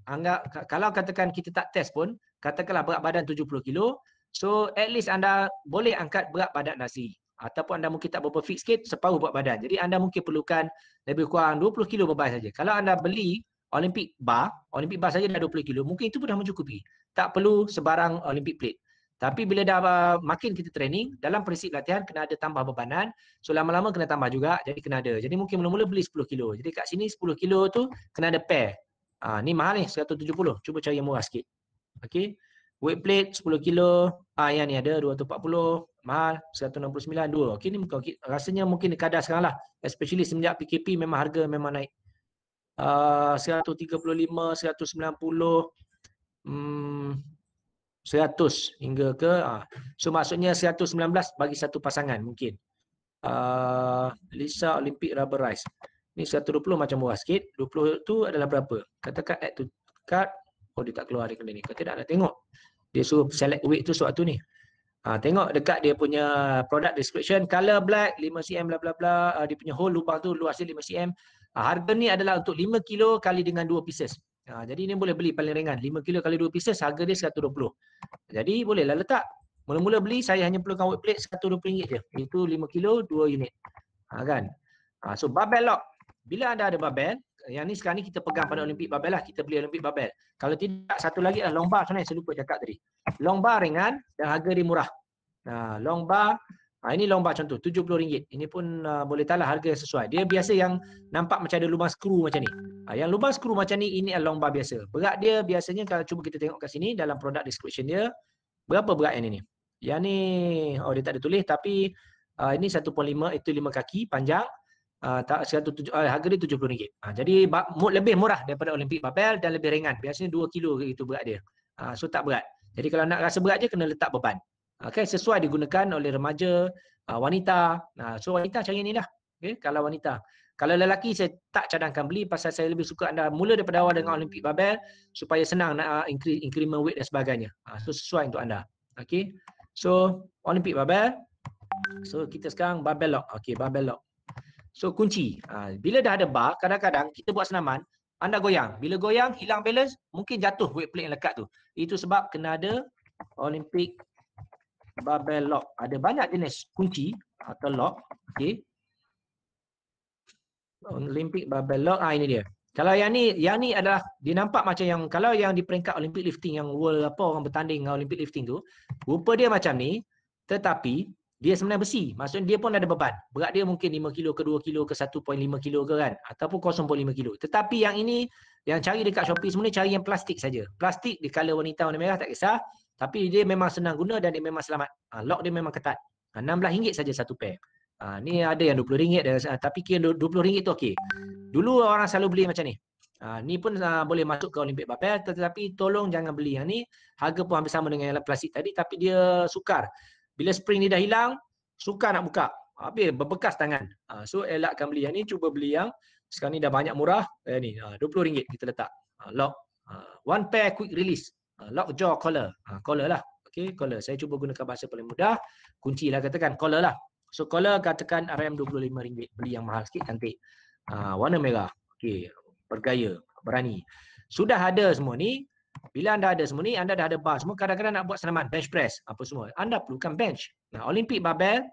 Anggap kalau katakan kita tak test pun, katakanlah berat badan 70 kilo, so at least anda boleh angkat berat badan nasi. Ataupun anda mungkin tak berapa fit sikit, separuh berat badan. Jadi anda mungkin perlukan lebih kurang 20 kilo beban saja. Kalau anda beli Olympic bar saja dah 20 kilo, mungkin itu pun dah mencukupi. Tak perlu sebarang Olympic plate. Tapi bila dah makin kita training, dalam prinsip latihan kena ada tambah bebanan. So lama-lama kena tambah juga, jadi kena ada. Jadi mungkin mula-mula beli 10 kilo. Jadi kat sini 10 kilo tu kena ada pair. Ni mahal ni, 170. Cuba cari yang murah sikit. Okay. Weight plate 10 kilo. Yang ni ada 240. Mahal, 169. 2. Okay, ni rasanya mungkin kadar sekarang lah. Especially semenjak PKP memang harga memang naik. 135, 190. 100 hingga ke so maksudnya 119 bagi satu pasangan mungkin. Lisa Olympic rubber rice ni 120 macam murah sikit. 20 tu adalah berapa, katakan add to cart. Dia tak keluar di kedai ni, kata tak nak tengok, dia suruh select weight tu suatu ni. Tengok dekat dia punya product description, color black 5cm bla bla bla, dia punya hole lubang tu luas dia 5cm. Harga ni adalah untuk 5 kilo kali dengan 2 pieces. Jadi ni boleh beli paling ringan, 5 kilo kali 2 pieces, harga dia 120. Jadi bolehlah letak. Mula-mula beli saya hanya perlukan weight plate RM120 je. Itu 5 kilo 2 unit. Kan? So barbell lock. Bila anda ada barbell, yang ni sekarang ni kita pegang pada Olympic barbell lah, kita beli Olympic barbell. Kalau tidak, satu lagi adalah long bar. Sebenarnya saya lupa cakap tadi. Long bar ringan dan harga dia murah. Long bar, ini long bar contoh RM70. Ini pun boleh tahu lah harga yang sesuai. Dia biasa yang nampak macam ada lubang skru macam ni. Yang lubang skru macam ni, ini adalah long bar biasa. Berat dia biasanya kalau cuba kita tengok kat sini dalam product description dia, berapa berat yang ini? Yang ni, dia tak ada tulis, tapi ini 1.5, itu 5 kaki panjang. Harga dia RM70. Jadi lebih murah daripada Olympic barbell dan lebih ringan. Biasanya 2 kilo itu berat dia. So tak berat. Jadi kalau nak rasa berat je, kena letak beban. Okay, sesuai digunakan oleh remaja, wanita. So wanita cari ni lah. Okay, kalau wanita. Kalau lelaki saya tak cadangkan beli, pasal saya lebih suka anda mula daripada awal dengan Olympic barbell supaya senang nak increment weight dan sebagainya. So sesuai untuk anda. Okay. So Olympic barbell. So kita sekarang barbell lock. Okay, barbell lock. So kunci. Bila dah ada bar, kadang-kadang kita buat senaman, anda goyang. Bila goyang, hilang balance, mungkin jatuh weight plate yang lekat tu. Itu sebab kena ada Olympic barbell lock. Ada banyak jenis kunci atau lock. Okay. Olympic barbell lock. Ini dia. Kalau yang ni adalah dia nampak macam yang kalau yang di peringkat Olympic lifting yang world apa orang bertanding dengan Olympic lifting tu, rupa dia macam ni, tetapi dia sebenarnya besi. Maksudnya dia pun ada beban. Berat dia mungkin 5 kilo ke 2 kilo ke 1.5 kilo ke kan, ataupun 0.5 kilo. Tetapi yang ini yang cari dekat Shopee semua ni cari yang plastik saja. Plastik di color wanita warna merah tak kisah, tapi dia memang senang guna dan dia memang selamat. Lock dia memang ketat. RM16 saja satu pair. Ni ada yang RM20 tapi kira RM20 tu okey. Dulu orang selalu beli macam ni. Ni pun boleh masuk ke Olympic Barbell, tetapi tolong jangan beli yang ni. Harga pun hampir sama dengan yang plastik tadi, tapi dia sukar. Bila spring ni dah hilang, sukar nak buka. Habis berbekas tangan. So elakkan beli yang ni, cuba beli yang sekarang ni dah banyak murah. Ni RM20 kita letak. Lock. One pair quick release. Lock jaw collar. Collar lah. Okay, collar. Saya cuba gunakan bahasa paling mudah. Kunci lah katakan, collar lah. So collar katakan RM25. Beli yang mahal sikit, cantik. Warna merah. Okey, bergaya, berani. Sudah ada semua ni. Bila anda ada semua ni, anda dah ada bar semua. Kadang-kadang nak buat senaman bench press apa semua. Anda perlukan bench. Olympic barbell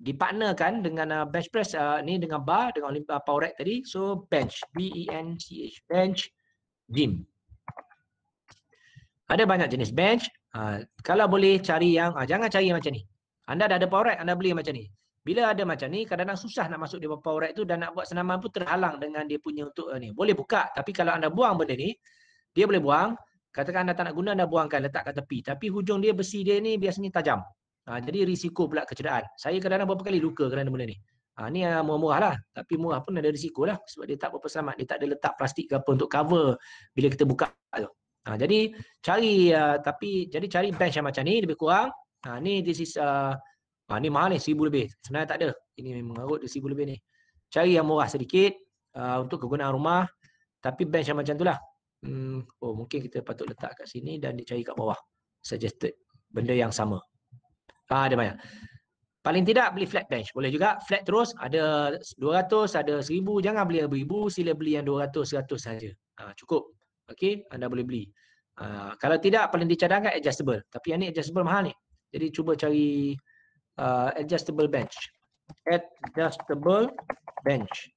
dipartnerkan dengan bench press ni dengan bar dengan Olympic power rack tadi. So bench, B-E-N-C-H, bench gym. Ada banyak jenis bench. Kalau boleh cari yang jangan cari yang macam ni. Anda dah ada power rack, anda beli yang macam ni. Bila ada macam ni, kadang-kadang susah nak masuk di power rack tu dan nak buat senaman pun terhalang dengan dia punya untuk ni. Boleh buka, tapi kalau anda buang benda ni, dia boleh buang. Katakan anda tak nak guna, anda buangkan, letak kat tepi. Tapi hujung dia, besi dia ni biasanya tajam. Jadi risiko pula kecederaan. Saya kadang-kadang berapa kali luka kerana benda ni. Ni murah-murah lah. Tapi murah pun ada risiko lah. Sebab dia tak berapa selamat. Dia tak ada letak plastik ke apa untuk cover bila kita buka tu. Jadi cari cari bench yang macam ni lebih kurang. Ni this is ni mahal ni, 1,000 lebih. Sebenarnya tak ada. Ini mengarut 1,000 lebih ni. Cari yang murah sedikit untuk kegunaan rumah. Tapi bench yang macam tu lah. Mungkin kita patut letak kat sini dan dicari kat bawah. Suggested. Benda yang sama. Ada banyak. Paling tidak beli flat bench. Boleh juga. Flat terus. Ada 200, ada 1,000. Jangan beli 1,000. Sila beli yang 200, 100 saja. Cukup. Okey. Anda boleh beli. Kalau tidak, paling dicadangkan adjustable. Tapi yang ni adjustable mahal ni. Jadi cuba cari adjustable bench. Adjustable bench.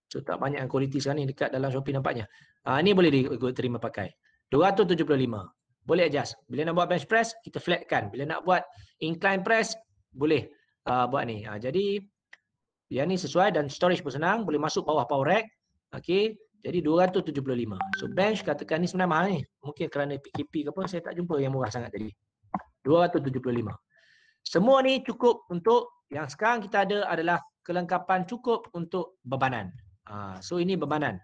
So tak banyak yang kualiti sekarang ni dekat dalam Shopee nampaknya. Ni boleh terima pakai. 275. Boleh adjust. Bila nak buat bench press, kita flatkan. Bila nak buat incline press, boleh buat ni. Jadi yang ni sesuai dan storage pun senang. Boleh masuk bawah power rack. Okey. Jadi 275. So bench katakan ni sebenarnya mahal ni. Mungkin kerana PKP ke apa, saya tak jumpa yang murah sangat tadi. 275. Semua ni cukup untuk yang sekarang kita ada adalah kelengkapan cukup untuk bebanan. So ini bebanan.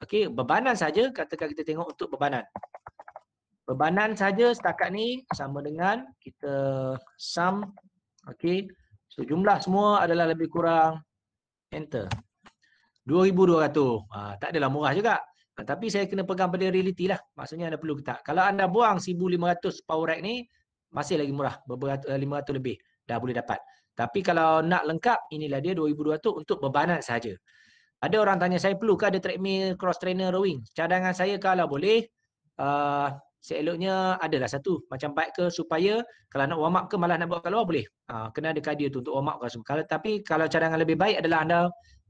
Okey, bebanan saja katakan kita tengok untuk bebanan. Bebanan saja setakat ni sama dengan kita sum. Okey. So jumlah semua adalah lebih kurang enter. 2,200. Tak adalah murah juga. Tapi saya kena pegang pada realiti lah. Maksudnya anda perlu ketak. Kalau anda buang 1,500 power rack ni, masih lagi murah. 500 lebih. Dah boleh dapat. Tapi kalau nak lengkap, inilah dia 2,200 untuk bebanan saja. Ada orang tanya saya, perlu ke ada treadmill, cross trainer, rowing? Cadangan saya kalau boleh, seeloknya adalah satu. Macam bike ke supaya kalau nak warm up ke malah nak buat kat luar boleh. Kena ada cardio tu untuk warm up ke semua. Tapi kalau cadangan lebih baik adalah anda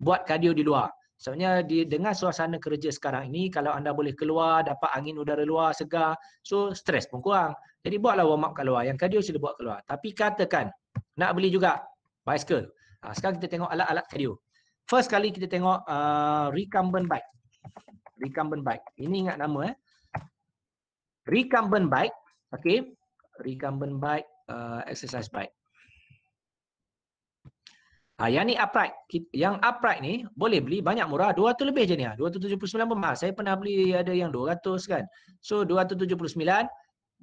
buat cardio di luar. Sebenarnya dengan suasana kerja sekarang ini, kalau anda boleh keluar, dapat angin udara luar, segar, so stres pun kurang. Jadi buatlah warm up kat luar. Yang cardio sila buat kat luar. Tapi katakan, nak beli juga bicycle. Sekarang kita tengok alat-alat cardio. First kali kita tengok recumbent bike. Recumbent bike. Ini ingat nama recumbent bike. Okay. Recumbent bike, exercise bike. Yang ni upright. Yang upright ni boleh beli banyak murah. 200 lebih je ni. 279 pun mahal. Saya pernah beli ada yang 200 kan. So 279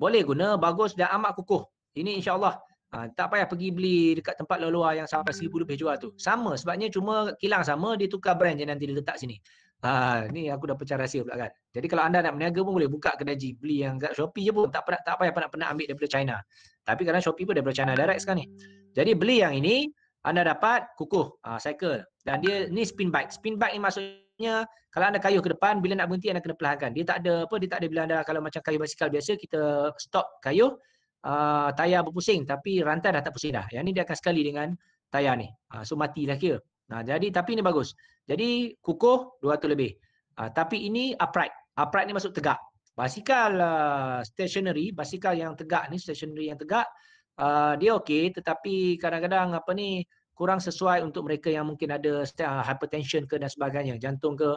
boleh guna. Bagus dan amat kukuh. Ini insyaAllah. Tak payah pergi beli dekat tempat luar yang sampai 1,000 lebih jual tu. Sama sebabnya cuma kilang sama. Dia tukar brand je nanti dia letak sini. Ni aku dah pecah rahsia pula kan. Jadi kalau anda nak berniaga pun boleh buka kedai G. Beli yang kat Shopee je pun. Tak payah pernah ambil daripada China. Tapi kadang Shopee pun daripada China direct sekarang ni. Jadi beli yang ini. Anda dapat kukuh cycle. Dan dia ni spin bike. Spin bike ni maksudnya kalau anda kayuh ke depan, bila nak berhenti anda kena perlahankan. Dia tak ada bila anda kalau macam kayuh basikal biasa kita stop kayuh, tayar berpusing tapi rantai dah tak pusing dah. Yang ni dia akan sekali dengan tayar ni. So matilah kira. Nah, jadi tapi ini bagus. Jadi kukuh 200 lebih. Tapi ini upright. Upright ni masuk tegak. Basikal stationary, basikal yang tegak ni, stationary yang tegak, dia okey, tetapi kadang-kadang apa ni kurang sesuai untuk mereka yang mungkin ada hypertension ke dan sebagainya, jantung ke.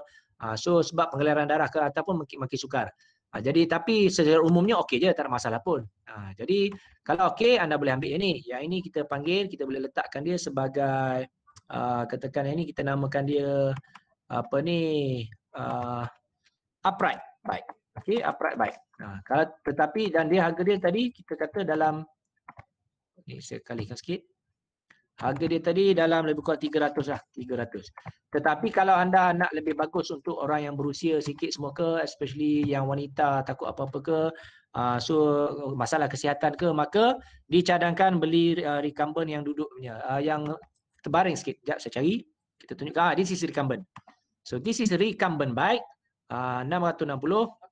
So sebab penggeliaran darah ke ataupun makin sukar. Jadi tapi secara umumnya okey je, tak ada masalah pun. Jadi kalau okey anda boleh ambil yang ni. Yang ini kita panggil, kita boleh letakkan dia sebagai katakan yang ni kita namakan dia apa ni upright bike. Okey, upright bike. Kalau tetapi dan dia harga dia tadi kita kata dalam ni saya kalikan sikit. Harga dia tadi dalam lebih kurang 300 lah, 300. Tetapi kalau anda nak lebih bagus untuk orang yang berusia sikit semua ke, especially yang wanita takut apa-apa ke, so masalah kesihatan ke, maka dicadangkan beli recumbent yang duduk punya, yang terbaring sikit. Sekejap saya cari. Kita tunjukkan, this is recumbent. So this is recumbent bike, 660.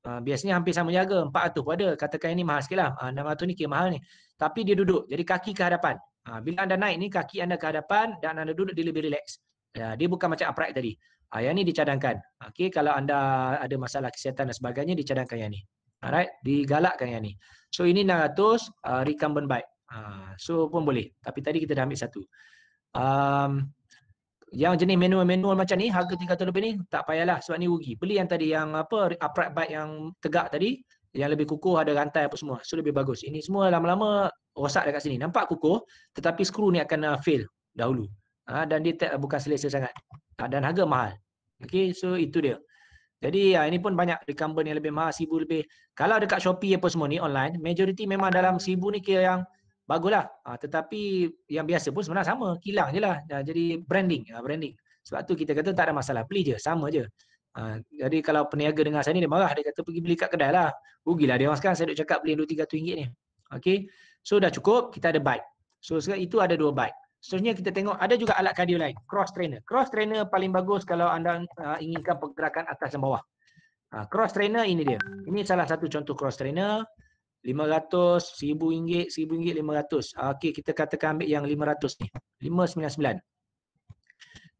Biasanya hampir sama harga, 400 pun ada. Katakan ini mahal sikit lah. 600 ni kira mahal ni. Tapi dia duduk, jadi kaki ke hadapan. Bila anda naik ni, kaki anda ke hadapan dan anda duduk, dia lebih relax. Dia bukan macam upright tadi. Yang ni dicadangkan. Okay, kalau anda ada masalah kesihatan dan sebagainya, dicadangkan yang ni. Alright, digalakkan yang ni. So ini 600 recumbent bike. So pun boleh. Tapi tadi kita dah ambil satu. Yang jenis manual macam ni, harga 300 lebih ni, tak payahlah sebab ni rugi. Beli yang tadi, yang apa, upright bike yang tegak tadi, yang lebih kukuh, ada rantai apa semua. So lebih bagus. Ini semua lama-lama rosak dekat sini. Nampak kukuh, tetapi skru ni akan fail dahulu. Dan dia bukan selesa sangat. Dan harga mahal. Okay, so itu dia. Jadi ini pun banyak recumbent yang lebih mahal, 1000 lebih. Kalau dekat Shopee apa semua ni online, majority memang dalam 1000 ni kira yang baguslah. Tetapi yang biasa pun sebenarnya sama, kilang je lah. Jadi branding. Sebab tu kita kata tak ada masalah, beli je, sama je. Jadi kalau peniaga dengar saya ni, dia marah, dia kata pergi beli kat kedai lah. Rugilah dia orang sekarang, saya duk cakap beli RM2-300 ni. Okay, so dah cukup, kita ada bike. So sekarang itu ada 2 bike. Seterusnya kita tengok ada juga alat kardio lain, cross trainer. Cross trainer paling bagus kalau anda inginkan pergerakan atas dan bawah. Cross trainer ini dia. Ini salah satu contoh cross trainer. 500, RM1,000, RM1,000, RM500. Okey, kita katakan ambil yang 500 ni. 599.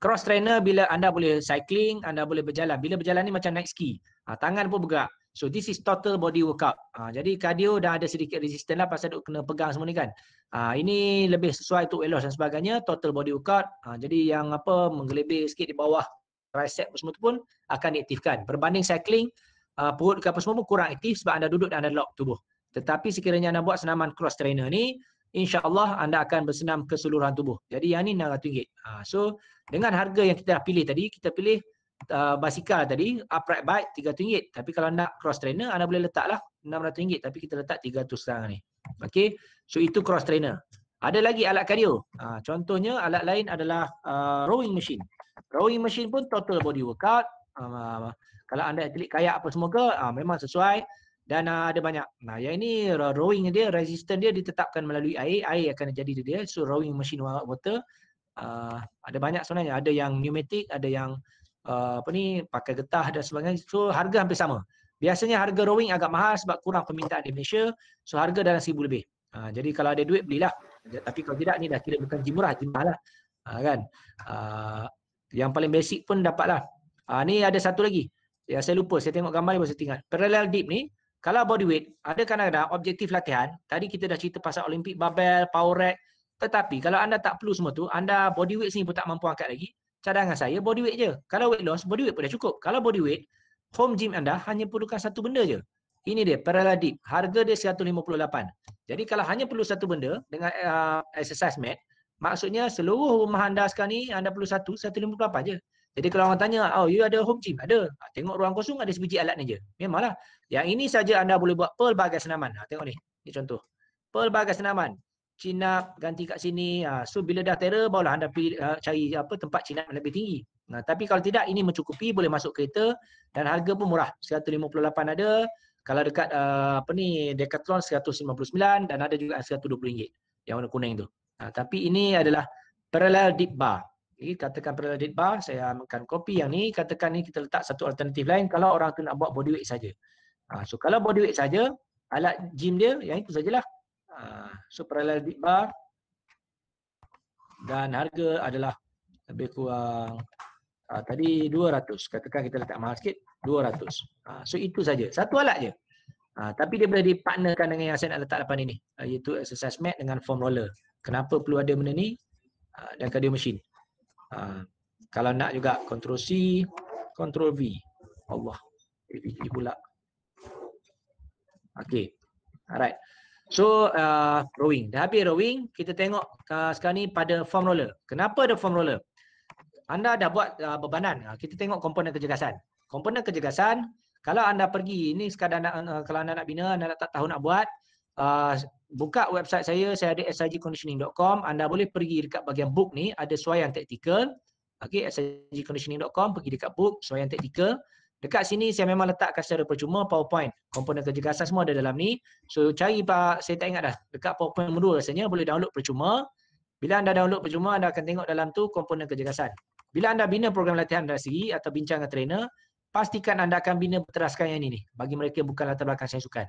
Cross trainer bila anda boleh cycling, anda boleh berjalan. Bila berjalan ni macam naik ski. Tangan pun bergerak. So this is total body workout. Jadi cardio dah ada sedikit resistance lah pasal duk kena pegang semua ni kan. Ini lebih sesuai untuk weight loss dan sebagainya, total body workout. Jadi yang apa menggelebih sikit di bawah tricep semua tu pun akan diaktifkan. Berbanding cycling, perut ke apa semua pun kurang aktif sebab anda duduk dan anda lock tubuh. Tetapi sekiranya anda buat senaman cross trainer ni, insya-Allah anda akan bersenam keseluruhan tubuh. Jadi yang ni RM600. So dengan harga yang kita dah pilih tadi, kita pilih basikal tadi, upright bike RM300. Tapi kalau nak cross trainer, anda boleh letaklah RM600, tapi kita letak RM300 sekarang ni. Okey. So itu cross trainer. Ada lagi alat kardio. Contohnya alat lain adalah rowing machine. Rowing machine pun total body workout. Kalau anda atlet kayak apa semua ke, memang sesuai. Dan ada banyak. Yang ini rowing dia, resistance dia ditetapkan melalui air. Air akan jadi dia. So rowing machine water. Ada banyak sebenarnya. Ada yang pneumatic, ada yang pakai getah dan sebagainya. So harga hampir sama. Biasanya harga rowing agak mahal sebab kurang permintaan di Malaysia. So harga dalam 1000 lebih. Jadi kalau ada duit belilah. Tapi kalau tidak ni dah kira bukan gym murah, gym mahal lah. Kan? Yang paling basic pun dapatlah. Ni ada satu lagi. Ya, saya lupa, saya tengok gambar ni baru saya tinggal. Parallel dip ni, kalau body weight, ada kadang-kadang objektif latihan. Tadi kita dah cerita pasal Olympic barbell, power rack. Tetapi kalau anda tak perlu semua tu, anda body weight sini pun tak mampu angkat lagi. Cadangan saya body weight je. Kalau weight loss, body weight pun dah cukup. Kalau body weight, home gym anda hanya perlukan satu benda je. Ini dia, parallel dip. Harga dia 158. Jadi kalau hanya perlu satu benda dengan exercise mat, maksudnya seluruh rumah anda sekarang ni, anda perlu 158 je. Jadi kalau orang tanya, oh you ada home gym? Ada. Tengok ruang kosong ada sebiji alat ni je. Memanglah. Yang ini saja anda boleh buat pelbagai senaman. Tengok ni. Ni contoh. Pelbagai senaman. Chin up, ganti kat sini. So bila dah terror, barulah anda cari tempat chin up yang lebih tinggi. Tapi kalau tidak, ini mencukupi, boleh masuk kereta dan harga pun murah. 158 ada. Kalau dekat Decathlon 159 dan ada juga RM120 yang warna kuning tu. Tapi ini adalah parallel dip bar. Jadi katakan parallel dip bar, saya akan copy yang ni, katakan ni kita letak satu alternatif lain kalau orang tu nak buat body weight saja. So kalau body weight saja, alat gym dia yang itu sajalah. So parallel dip bar dan harga adalah lebih kurang tadi 200. Katakan kita letak mahal sikit, 200. So itu saja. Satu alat je. Tapi dia boleh dipartnerkan dengan yang saya nak letak depan ini, iaitu exercise mat dengan foam roller. Kenapa perlu ada benda ni? Dan cardio machine. Kalau nak juga Ctrl C, Ctrl V. Allah, AVG pula. Okay. Alright. So rowing. Dah habis rowing, kita tengok sekarang ni pada foam roller. Kenapa ada foam roller? Anda dah buat bebanan. Kita tengok komponen kecergasan. Komponen kecergasan, kalau anda pergi, ini sekadar nak, kalau anda nak bina, anda tak tahu nak buat, buka website saya ada sigconditioning.com. Anda boleh pergi dekat bahagian book ni, ada suaian taktikal. Okay, sigconditioning.com, pergi dekat book, suaian taktikal. Dekat sini saya memang letakkan secara percuma PowerPoint. Komponen kecergasan semua ada dalam ni. So cari Pak, saya tak ingat dah. Dekat PowerPoint nombor 2 rasanya boleh download percuma. Bila anda download percuma, anda akan tengok dalam tu komponen kecergasan. Bila anda bina program latihan anda sendiri atau bincang dengan trainer, pastikan anda akan bina berteraskan yang ini nih. Bagi mereka bukan latar belakang sains sukan.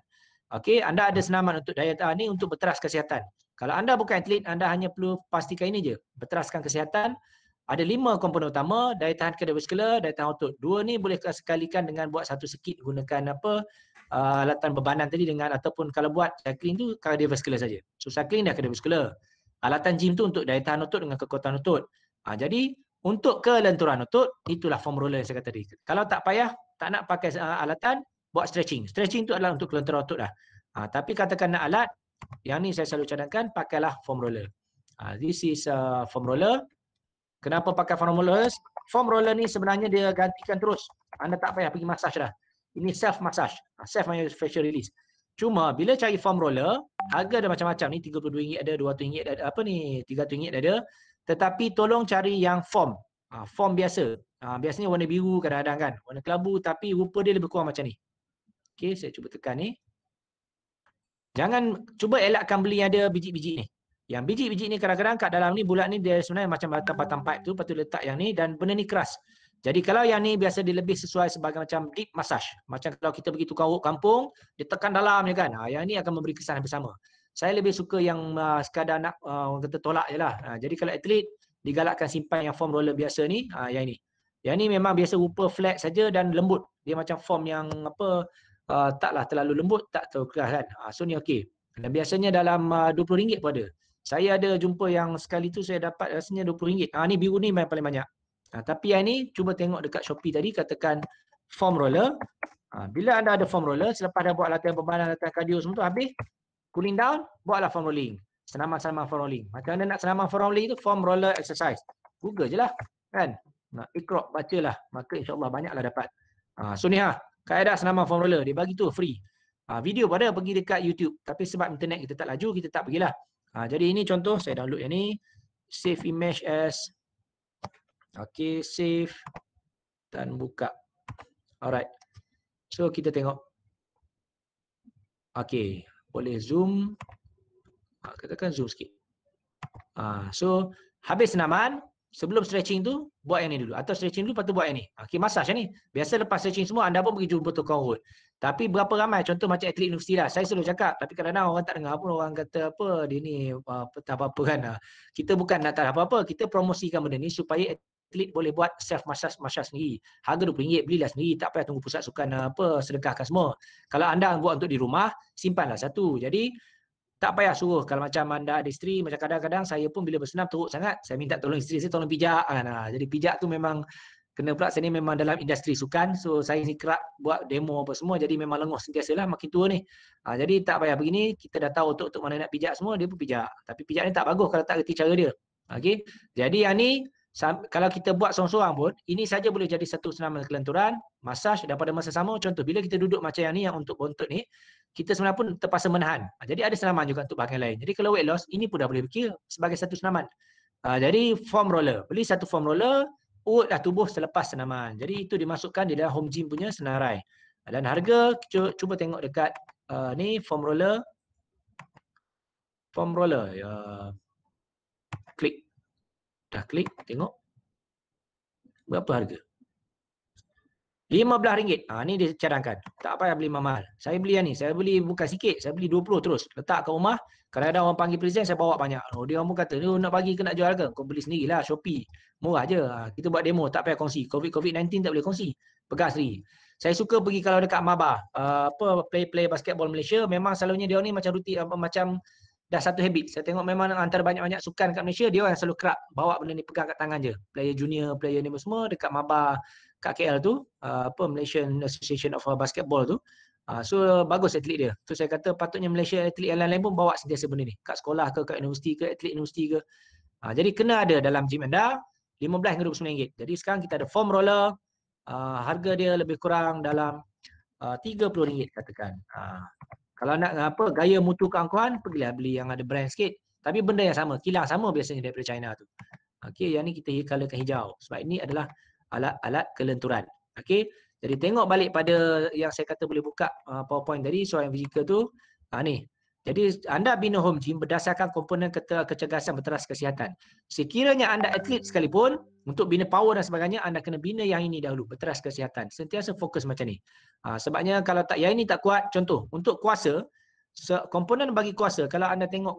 Okey, anda ada senaman untuk daya tahan ni untuk berteras kesihatan. Kalau anda bukan atlet, anda hanya perlu pastikan ini je. Berteraskan kesihatan. Ada 5 komponen utama, daya tahan kardiovaskular, daya tahan otot. 2 ni boleh sekalikan dengan buat satu sekit gunakan latihan bebanan tadi dengan, ataupun kalau buat cycling tu kardiovaskular saja. So cycling dah kardiovaskular. Alatan gym tu untuk daya tahan otot dengan kekuatan otot. Jadi untuk kelenturan otot, itulah foam roller yang saya kata tadi. Kalau tak payah, tak nak pakai alatan, buat stretching. Stretching tu adalah untuk kelenturan otot dah. Tapi katakan nak alat, yang ni saya selalu cadangkan, pakailah foam roller. This is foam roller. Kenapa pakai foam roller? Foam roller ni sebenarnya dia gantikan terus. Anda tak payah pergi massage dah. Ini self massage. Self facial release. Cuma bila cari foam roller, harga ada macam-macam ni, RM32 ada, RM200 ada, RM300 ada. Tetapi tolong cari yang foam. Foam biasa. Biasanya warna biru kadang-kadang kan. Warna kelabu tapi rupa dia lebih kurang macam ni. Okey, saya cuba tekan ni. Jangan cuba elakkan beli yang ada biji-biji ni. Yang biji-biji ni kadang-kadang kat dalam ni bulat ni dia sebenarnya macam batang-batang pipe tu, lepas tu letak yang ni dan benda ni keras. Jadi kalau yang ni biasa dia lebih sesuai sebagai macam deep massage. Macam kalau kita pergi tukang urut kampung, dia tekan dalam je kan. Yang ni akan memberi kesan hampir sama. Saya lebih suka yang sekadar nak orang kata tolak je lah. Jadi kalau atlet, digalakkan simpan yang foam roller biasa ni, yang ni. Yang ni memang biasa rupa flat saja dan lembut. Dia macam foam yang taklah terlalu lembut, tak terlalu keras kan. So ni okey. Dan biasanya dalam RM20 pun ada. Saya ada jumpa yang sekali tu saya dapat rasanya RM20. Ni biru ni memang paling banyak. Tapi yang ni cuba tengok dekat Shopee tadi, katakan foam roller. Bila anda ada foam roller, selepas dah buat latihan bebanan, latihan kardio semua tu habis, cooling down, buatlah foam rolling. Senaman-senaman foam rolling. Macam mana nak senaman foam rolling tu? Foam roller exercise. Google je lah. Kan? Iqra, bacalah. Maka insyaAllah banyaklah dapat. So ni kaedah senaman foam roller. Dia bagi tu free. Video pada pergi dekat YouTube. Tapi sebab internet kita tak laju, kita tak pergilah. Jadi ini contoh, saya download yang ni. Save image as. Okay, save. Dan buka. Alright. So kita tengok. Okay, boleh zoom. Katakan zoom sikit. So, habis senaman. Sebelum stretching tu, buat yang ni dulu. Atau stretching dulu, lepas tu buat yang ni. Okay, massage yang ni. Biasa lepas stretching semua, anda pun pergi jumpa tukang urut. Tapi berapa ramai, contoh macam atlet universiti lah. Saya selalu cakap, tapi kadang-kadang orang tak dengar pun, orang kata apa, dia ni tak apa-apa kan. Kita bukan nak tak apa-apa, kita promosikan benda ni supaya atlet boleh buat self massage sendiri. Harga RM20, belilah sendiri. Tak payah tunggu pusat sukan sedekahkan semua. Kalau anda buat untuk di rumah, simpanlah satu. Jadi, tak payah suruh. Kalau macam anda ada isteri, macam kadang-kadang saya pun bila bersenam teruk sangat, saya minta tolong isteri saya tolong pijak kan. Jadi pijak tu memang kena pula, saya ni memang dalam industri sukan, so saya ni kerap buat demo apa semua, jadi memang lenguh sentiasalah makin tua ni. Jadi tak payah begini, kita dah tahu otot mana nak pijak semua, dia pun pijak. Tapi pijak ni tak bagus kalau tak reti cara dia. Okey. Jadi yang ni kalau kita buat seorang-seorang pun, ini saja boleh jadi satu senaman kelenturan, massage, dan pada masa sama, contoh bila kita duduk macam yang ni, yang untuk bontot ni, kita sebenarnya pun terpaksa menahan. Jadi ada senaman juga untuk bahagian lain. Jadi kalau weight loss, ini pun dah boleh berkira sebagai satu senaman. Jadi foam roller. Beli satu foam roller, urutlah tubuh selepas senaman. Jadi itu dimasukkan di dalam home gym punya senarai. Dan harga, cuba tengok dekat ni foam roller. Foam roller. Klik. Dah klik, tengok. Berapa harga? RM15. Ni dia cadangkan. Tak payah beli mahal. Saya beli yang ni. Saya beli bukan sikit. Saya beli 20 terus. Letak kat rumah. Kalau ada orang panggil present, saya bawa banyak. Dia orang pun kata, ni nak bagi ke nak jual ke? Kau beli sendirilah Shopee. Murah je. Kita buat demo. Tak payah kongsi. COVID-19 tak boleh kongsi. Pegang sendiri. Saya suka pergi kalau dekat Maba. Play basketball Malaysia. Memang selalunya dia ni macam rutin. Macam dah satu habit. Saya tengok memang antara banyak-banyak sukan kat Malaysia, dia orang selalu kerap bawa benda ni pegang kat tangan je. Player junior, player ni semua dekat Maba kat KL tu, Malaysian Association of Basketball tu. So bagus atlet dia. So saya kata patutnya Malaysia atlet yang lain-lain pun bawa sentiasa benda ni. Kat sekolah ke, kat universiti ke, atlet universiti ke. Jadi kena ada dalam gym anda, RM15 hingga RM29. Jadi sekarang kita ada foam roller, harga dia lebih kurang dalam RM30 katakan. Kalau nak gaya mutu keangkuhan, pergilah beli yang ada brand sikit. Tapi benda yang sama, kilang sama biasanya daripada China tu. Okey, yang ni kita colorkan hijau. Sebab ini adalah alat-alat kelenturan. Okey, jadi tengok balik pada yang saya kata boleh buka PowerPoint tadi, soal yang fizikal tu. Ni. Jadi anda bina home gym berdasarkan komponen kecergasan berteras kesihatan. Sekiranya anda atlet sekalipun, untuk bina power dan sebagainya, anda kena bina yang ini dahulu, berteras kesihatan. Sentiasa fokus macam ni. Sebabnya kalau tak yang ini tak kuat, contoh, untuk kuasa, komponen bagi kuasa, kalau anda tengok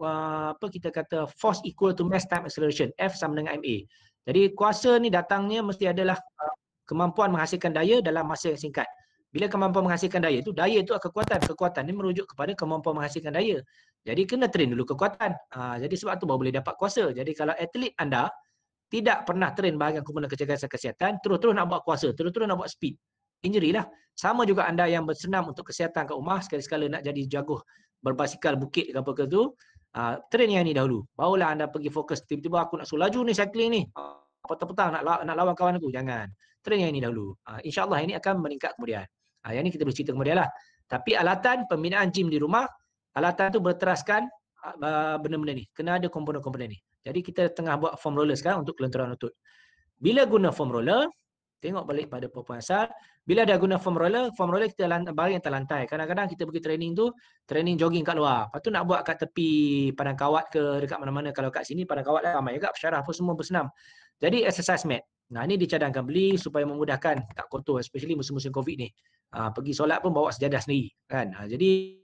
kita kata force equal to mass time acceleration, F sama dengan MA. Jadi kuasa ni datangnya mesti adalah kemampuan menghasilkan daya dalam masa yang singkat. Bila kemampuan menghasilkan daya itu kekuatan. Kekuatan ni merujuk kepada kemampuan menghasilkan daya. Jadi kena train dulu kekuatan. Jadi sebab tu baru boleh dapat kuasa. Jadi kalau atlet anda tidak pernah train bahagian komponen kecergasan kesihatan, terus-terus nak buat kuasa, terus-terus nak buat speed, injury lah. Sama juga anda yang bersenam untuk kesihatan kat rumah, sekali-sekala nak jadi jago berbasikal bukit ke apa ke tu, train yang ni dahulu. Barulah anda pergi fokus, tiba-tiba aku nak suruh laju ni cycling ni, petang-petang nak lawan kawan aku, jangan. Train yang ini dahulu. InsyaAllah ini akan meningkat kemudian. Yang ni kita boleh cerita kemudian lah. Tapi alatan pembinaan gym di rumah, alatan tu berteraskan benda-benda ni. Kena ada komponen-komponen ni. Jadi kita tengah buat foam roller sekarang untuk kelenturan lutut. Bila guna foam roller, tengok balik pada PowerPoint asal. Bila dah guna foam roller kita baring atas lantai. Kadang-kadang kita pergi training tu, training jogging kat luar. Lepas tu nak buat kat tepi padang kawat ke dekat mana-mana. Kalau kat sini padang kawat lah ramai juga pesyarah pun semua bersenam. Jadi exercise mat. Ini dicadangkan beli supaya memudahkan tak kotor, especially musim-musim COVID ni. Pergi solat pun bawa sejadah sendiri, kan? Jadi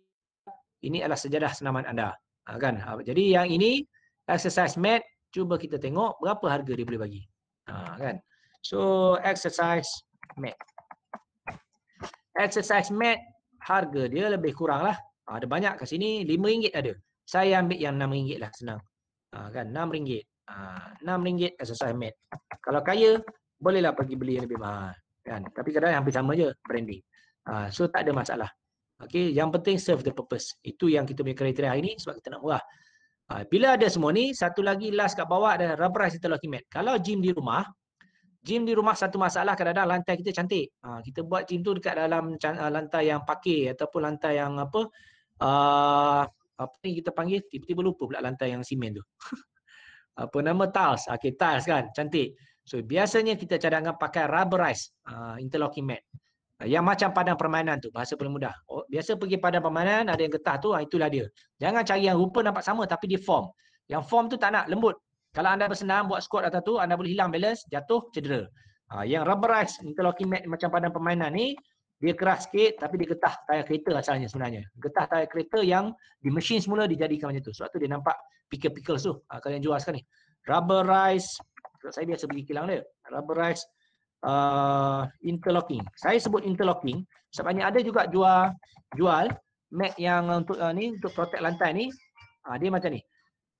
ini adalah sejadah senaman anda, kan? Jadi yang ini exercise mat, cuba kita tengok berapa harga dia boleh bagi, kan? So exercise mat, harga dia lebih kurang lah. Ada banyak kat sini, RM5 ada. Saya ambil yang RM6 lah, senang. Kan RM6. RM6 exercise mat. Kalau kaya, bolehlah pergi beli yang lebih mahal, kan? Tapi kadang-kadang hampir sama je branding. So tak ada masalah. Okey, yang penting serve the purpose. Itu yang kita punya kriteria hari ni sebab kita nak murah. Bila ada semua ni, satu lagi last kat bawah ada rubberized interlocking mat. Kalau gym di rumah satu masalah kadang-kadang lantai kita cantik. Kita buat gym tu dekat dalam lantai yang pakai ataupun lantai yang apa ni kita panggil, tiba-tiba lupa pula lantai yang simen tu. Apa nama, tiles. Okey, tiles kan, cantik. So biasanya kita cadangkan pakai rubberized interlocking mat. Yang macam padang permainan tu, bahasa paling mudah. Biasa pergi padang permainan, ada yang getah tu, itulah dia. Jangan cari yang rupa nampak sama tapi dia form. Yang form tu tak nak, lembut. Kalau anda bersenam, buat squat atas tu, anda boleh hilang balance, jatuh, cedera. Yang rubberized interlocking mat macam padang permainan ni, dia keras sikit tapi dia getah tayar kereta asalnya sebenarnya. Getah tayar kereta yang di mesin semula dijadikan macam tu. Sebab tu dia nampak pickle-pickle tu. Kalian jual sekarang ni. Rubberized, saya biasa beli kilang dia. Rubberized interlocking. Saya sebut interlocking sebabnya ada juga jual mat yang untuk ni, untuk protect lantai ni. Dia macam ni.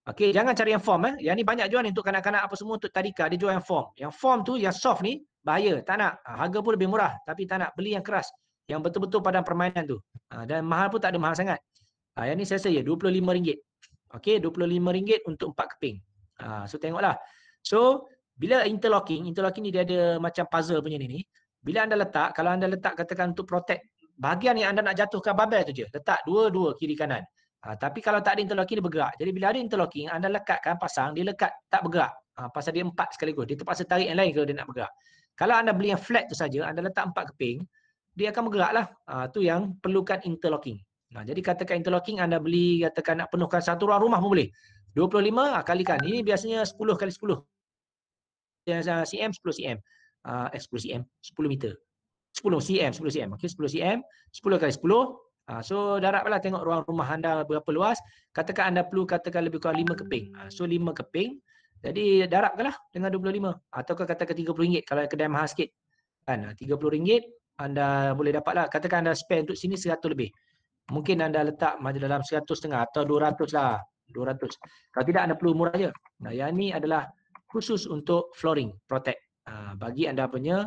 Okey, jangan cari yang form. Yang ni banyak jual ni untuk kanak-kanak apa semua, untuk tadika dia jual yang form. Yang form tu yang soft ni bahaya, tak nak. Harga pun lebih murah tapi tak nak, beli yang keras, yang betul-betul padang permainan tu. Dan mahal pun tak ada mahal sangat. Yang ni saya rasa RM25. Okey, RM25 untuk 4 keping. So tengoklah. So bila interlocking ni dia ada macam puzzle punya ni. Bila anda letak, kalau anda letak katakan untuk protect bahagian yang anda nak jatuhkan barbell tu je, letak dua-dua kiri kanan. Tapi kalau tak ada interlocking dia bergerak. Jadi bila ada interlocking, anda lekatkan, pasang, dia lekat tak bergerak. Pasal dia 4 sekaligus. Dia terpaksa tarik yang lain kalau dia nak bergerak. Kalau anda beli yang flat tu saja, anda letak 4 keping, dia akan bergerak lah. Tu yang perlukan interlocking. Jadi katakan interlocking anda beli, katakan nak penuhkan satu ruang rumah pun boleh. 25 kalikan. Ini biasanya 10 kali 10 cm, 10 cm. 10 cm, 10 meter. 10 cm, 10 cm. Okey, 10 cm, 10 kali 10. So darablah tengok ruang rumah anda berapa luas. Katakan anda perlu katakan lebih kurang 5 keping. So 5 keping. Jadi darabkanlah dengan 25 ataukah katakan RM30 kalau kedai mahal sikit. Kan RM30 anda boleh dapatlah. Katakan anda spend untuk sini 100 lebih. Mungkin anda letak dalam 100.5 atau 200 lah. 200. Kalau tidak anda perlu murah je. Nah, yang ni adalah khusus untuk flooring protect. Bagi anda punya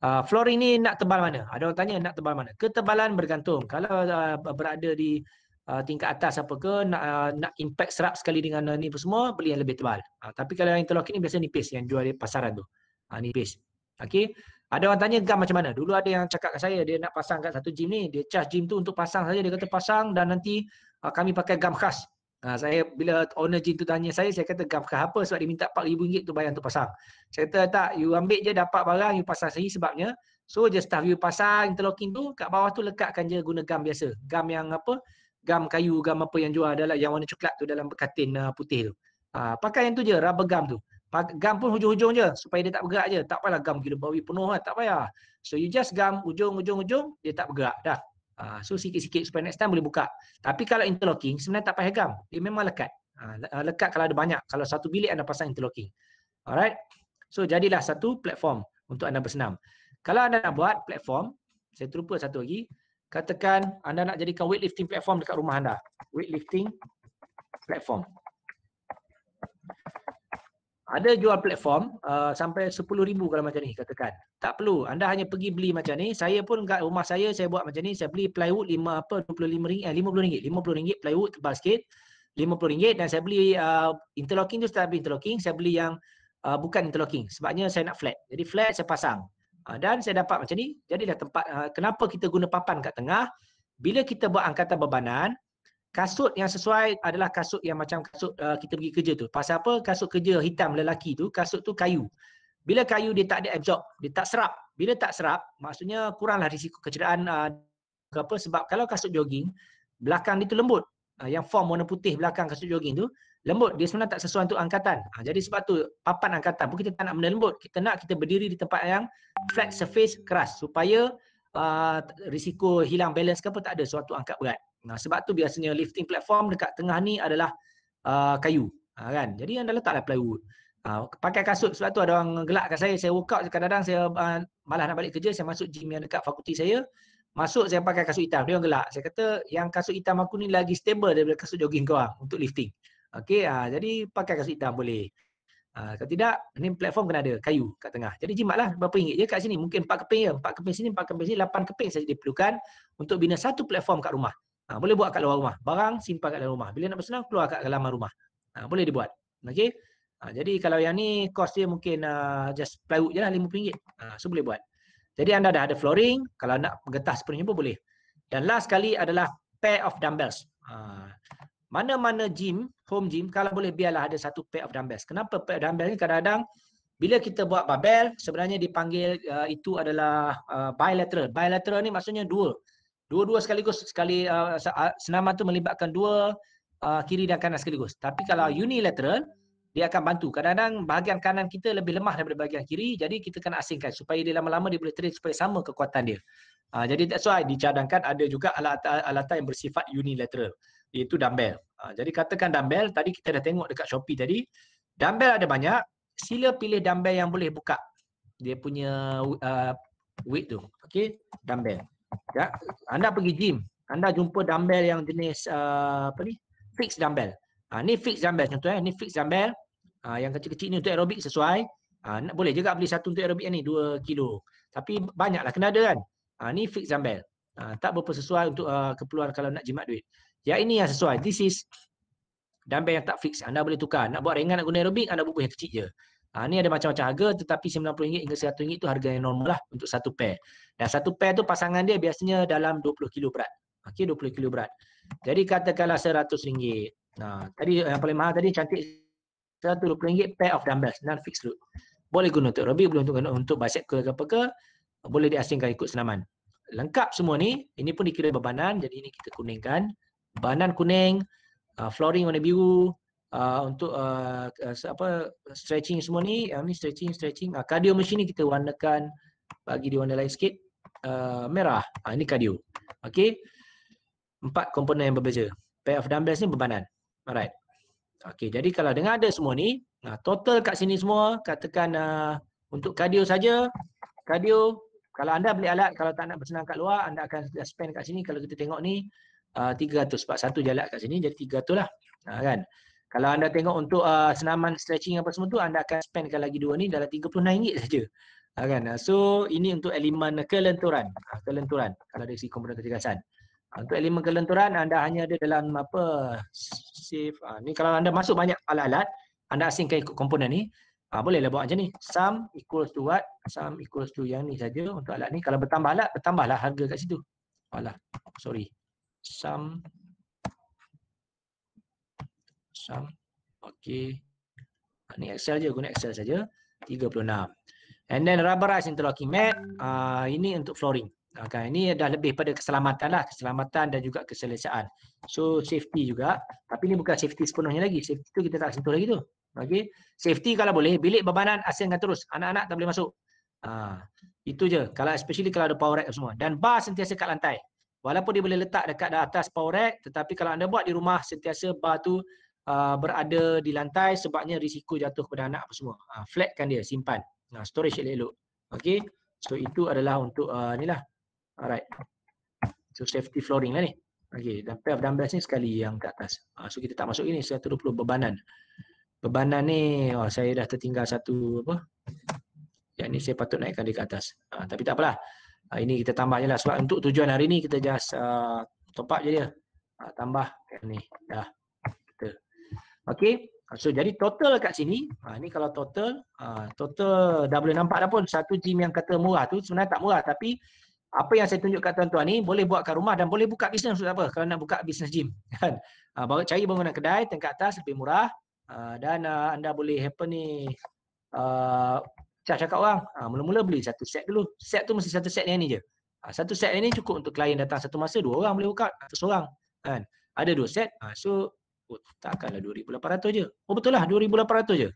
flooring ni nak tebal mana? Ada orang tanya nak tebal mana? Ketebalan bergantung. Kalau berada di tingkat atas apa ke, nak impact serap sekali dengan ni semua, beli yang lebih tebal. Tapi kalau yang interlocking ni biasa nipis yang jual di pasaran tu. Nipis. Okey. Ada orang tanya gam macam mana? Dulu ada yang cakap kat saya, dia nak pasang kat satu gym ni, dia charge gym tu untuk pasang saja, dia kata pasang dan nanti kami pakai gam khas. Saya bila owner gym tu tanya saya kata gam khas apa? Sebab dia minta RM4,000 tu bayar untuk pasang. Saya kata tak, you ambil je dapat barang, you pasang sendiri sebabnya. So je staff you pasang interlocking tu, kat bawah tu lekatkan je guna gam biasa. Gam yang apa? Gam kayu, gam apa yang jual adalah yang warna coklat tu dalam katin putih tu. Pakai yang tu je, rubber gam tu. Gam pun hujung-hujung je supaya dia tak bergerak je. Tak payahlah gam gila bawi penuh kan, tak payah. So you just gam ujung-ujung dia tak bergerak dah. So sikit-sikit supaya next time boleh buka. Tapi kalau interlocking sebenarnya tak payah gam. Dia memang lekat. Lekat kalau ada banyak. Kalau satu bilik anda pasang interlocking. Alright. So jadilah satu platform untuk anda bersenam. Kalau anda nak buat platform, saya terlupa satu lagi. Katakan anda nak jadikan weightlifting platform dekat rumah anda. Weightlifting platform. Ada jual platform sampai 10,000 kalau macam ni katakan. Tak perlu. Anda hanya pergi beli macam ni. Saya pun kat rumah saya buat macam ni. Saya beli plywood RM50 plywood tebal sikit. RM50 dan saya beli interlocking tu setelah beli interlocking, saya beli yang bukan interlocking. Sebabnya saya nak flat. Jadi flat saya pasang. Dan saya dapat macam ni. Jadilah tempat kenapa kita guna papan kat tengah. Bila kita buat angkatan bebanan, kasut yang sesuai adalah kasut yang macam kasut kita pergi kerja tu. Pasal apa? Kasut kerja hitam lelaki tu, kasut tu kayu. Bila kayu dia tak ada absorb, dia tak serap. Bila tak serap, maksudnya kuranglah risiko kecederaan ke apa, sebab kalau kasut jogging, belakang dia tu lembut. Yang form warna putih belakang kasut jogging tu, lembut. Dia sebenarnya tak sesuai untuk angkatan. Jadi sebab tu papan angkatan pun kita tak nak benda lembut. Kita nak kita berdiri di tempat yang flat surface keras supaya risiko hilang balance ke apa tak ada suatu angkat berat. Sebab tu biasanya lifting platform dekat tengah ni adalah kayu. Kan? Jadi anda letaklah plywood. Pakai kasut, sebab tu ada orang gelak kat saya workout kadang-kadang saya malas nak balik kerja, saya masuk gym yang dekat fakulti saya. Masuk saya pakai kasut hitam. Dia orang gelak. Saya kata yang kasut hitam aku ni lagi stable daripada kasut jogging kau untuk lifting. Okey, jadi pakai kasut hitam boleh. Kalau tidak, ni platform kena ada kayu kat tengah. Jadi jimatlah berapa ringgit je kat sini. Mungkin 4 keping je. 4 keping sini, 4 keping sini, 8 keping saja diperlukan untuk bina satu platform kat rumah. Boleh buat kat luar rumah. Barang simpan kat dalam rumah. Bila nak bersenam, keluar kat halaman rumah. Boleh dibuat. Okey. Jadi kalau yang ni cost dia mungkin just plywood je lah RM50. So boleh buat. Jadi anda dah ada flooring. Kalau nak getah sepenuhnya pun boleh. Dan last sekali adalah pair of dumbbells. Mana-mana gym, home gym, kalau boleh biarlah ada satu pair of dumbbells. Kenapa pair of dumbbells ni? Kadang-kadang bila kita buat barbell, sebenarnya dipanggil itu adalah bilateral. Bilateral ni maksudnya dua-dua sekaligus. Senaman tu melibatkan dua kiri dan kanan sekaligus. Tapi kalau unilateral, dia akan bantu. Kadang-kadang bahagian kanan kita lebih lemah daripada bahagian kiri, jadi kita kena asingkan supaya dia lama-lama dia boleh train supaya sama kekuatan dia. Jadi that's why dicadangkan ada juga alatan yang bersifat unilateral, iaitu dumbbell. Jadi katakan dumbbell, tadi kita dah tengok dekat Shopee tadi, dumbbell ada banyak, sila pilih dumbbell yang boleh buka dia punya weight tu. Okey, dumbbell. Ya, anda pergi gym, anda jumpa dumbbell yang jenis fixed dumbbell. Ni fixed dumbbell contohnya, ni fixed dumbbell. Yang kecil-kecil ni untuk aerobik sesuai. Boleh juga beli satu untuk aerobik ni 2 kilo. Tapi banyaklah kena ada kan. Ni fixed dumbbell. Tak berapa sesuai untuk keperluan kalau nak jimat duit. Yang ini yang sesuai. This is dumbbell yang tak fix. Anda boleh tukar. Nak buat ringan, nak guna aerobik, anda bubuh yang kecil je. Ni ada macam-macam harga, tetapi RM90 hingga RM100 itu harga yang normal lah untuk satu pair. Dan satu pair tu pasangan dia biasanya dalam 20 kilo berat. Okey, 20 kilo berat. Jadi katakanlah RM100. Tadi yang paling mahal tadi cantik RM120 pair of dumbbells non fixed load. Boleh guna untuk aerobik, boleh guna untuk bicep curl ke apa ke, boleh diasingkan ikut senaman. Lengkap semua ni, ini pun dikira bebanan, jadi ini kita kuningkan. Bebanan kuning, flooring warna biru, untuk stretching semua ni, yang ni stretching, cardio machine ni kita warnakan bagi dia warna lain sikit. merah. Ini cardio. Okey. 4 komponen yang berbeza. Pair of dumbbells ni bebanan. Alright. Okey, jadi kalau dengan ada semua ni, total kat sini semua, katakan untuk cardio saja, cardio, kalau anda beli alat, kalau tak nak bersenam kat luar, anda akan spend kat sini, kalau kita tengok ni, 300, sebab satu je alat kat sini, jadi 300 lah. Kan? Kalau anda tengok untuk senaman stretching apa semua tu, anda akan spendkan lagi dua ni dalam RM39 saja. Kan? So, ini untuk elemen kelenturan. Kelenturan, kalau dari segi komponen kecergasan. Untuk elemen kelenturan, anda hanya ada dalam save. Ni kalau anda masuk banyak alat-alat, anda asingkan ikut komponen ni, bolehlah buat macam ni. Sum equals to what? Sum equals to yang ni saja untuk alat ni. Kalau bertambah alat, bertambahlah harga kat situ. Sorry. Sum. Okey. Ni Excel je, guna Excel saja. 36. And then rubberized interlocking mat, ini untuk flooring. Kan, ini dah lebih pada keselamatan lah, keselamatan dan juga keselesaan. So safety juga, tapi ini bukan safety sepenuhnya lagi. Safety tu kita tak sentuh lagi tu. Okey. Safety kalau boleh, bilik bebanan asingkan terus. Anak-anak tak boleh masuk. Itu je. Kalau especially kalau ada power rack semua. Dan bar sentiasa kat lantai. Walaupun dia boleh letak dekat atas power rack, tetapi kalau anda buat di rumah, sentiasa bar tu berada di lantai, sebabnya risiko jatuh kepada anak apa semua. Flatkan dia, simpan. Storage elok-elok. Okey. So itu adalah untuk ni lah. Alright. So safety flooring lah ni. Okey, dan pair of dumbbells ni sekali yang kat atas. So kita tak masuk ini 120 bebanan. Bebanan ni saya dah tertinggal satu apa? Yang ni saya patut naikkan dia ke atas. Tapi tak apalah. Ini kita tambah je lah sebab untuk tujuan hari ni kita just top up je dia. Tambah ni dah. Kita. Okey. So jadi total kat sini, ni kalau total dah boleh nampak dah pun satu gym yang kata murah tu sebenarnya tak murah, tapi apa yang saya tunjuk kat tuan-tuan ni boleh buat kat rumah dan boleh buka bisnes untuk apa? Kalau nak buka bisnes gym kan. Cari bangunan kedai tingkat atas lebih murah dan anda boleh cakap orang. Mula-mula beli satu set dulu. Set tu mesti satu set yang ni je. Satu set yang ni cukup untuk klien datang satu masa, 2 orang boleh buka atau seorang kan. Ada 2 set. So takkanlah 2,800 je. Betul lah 2,800 je.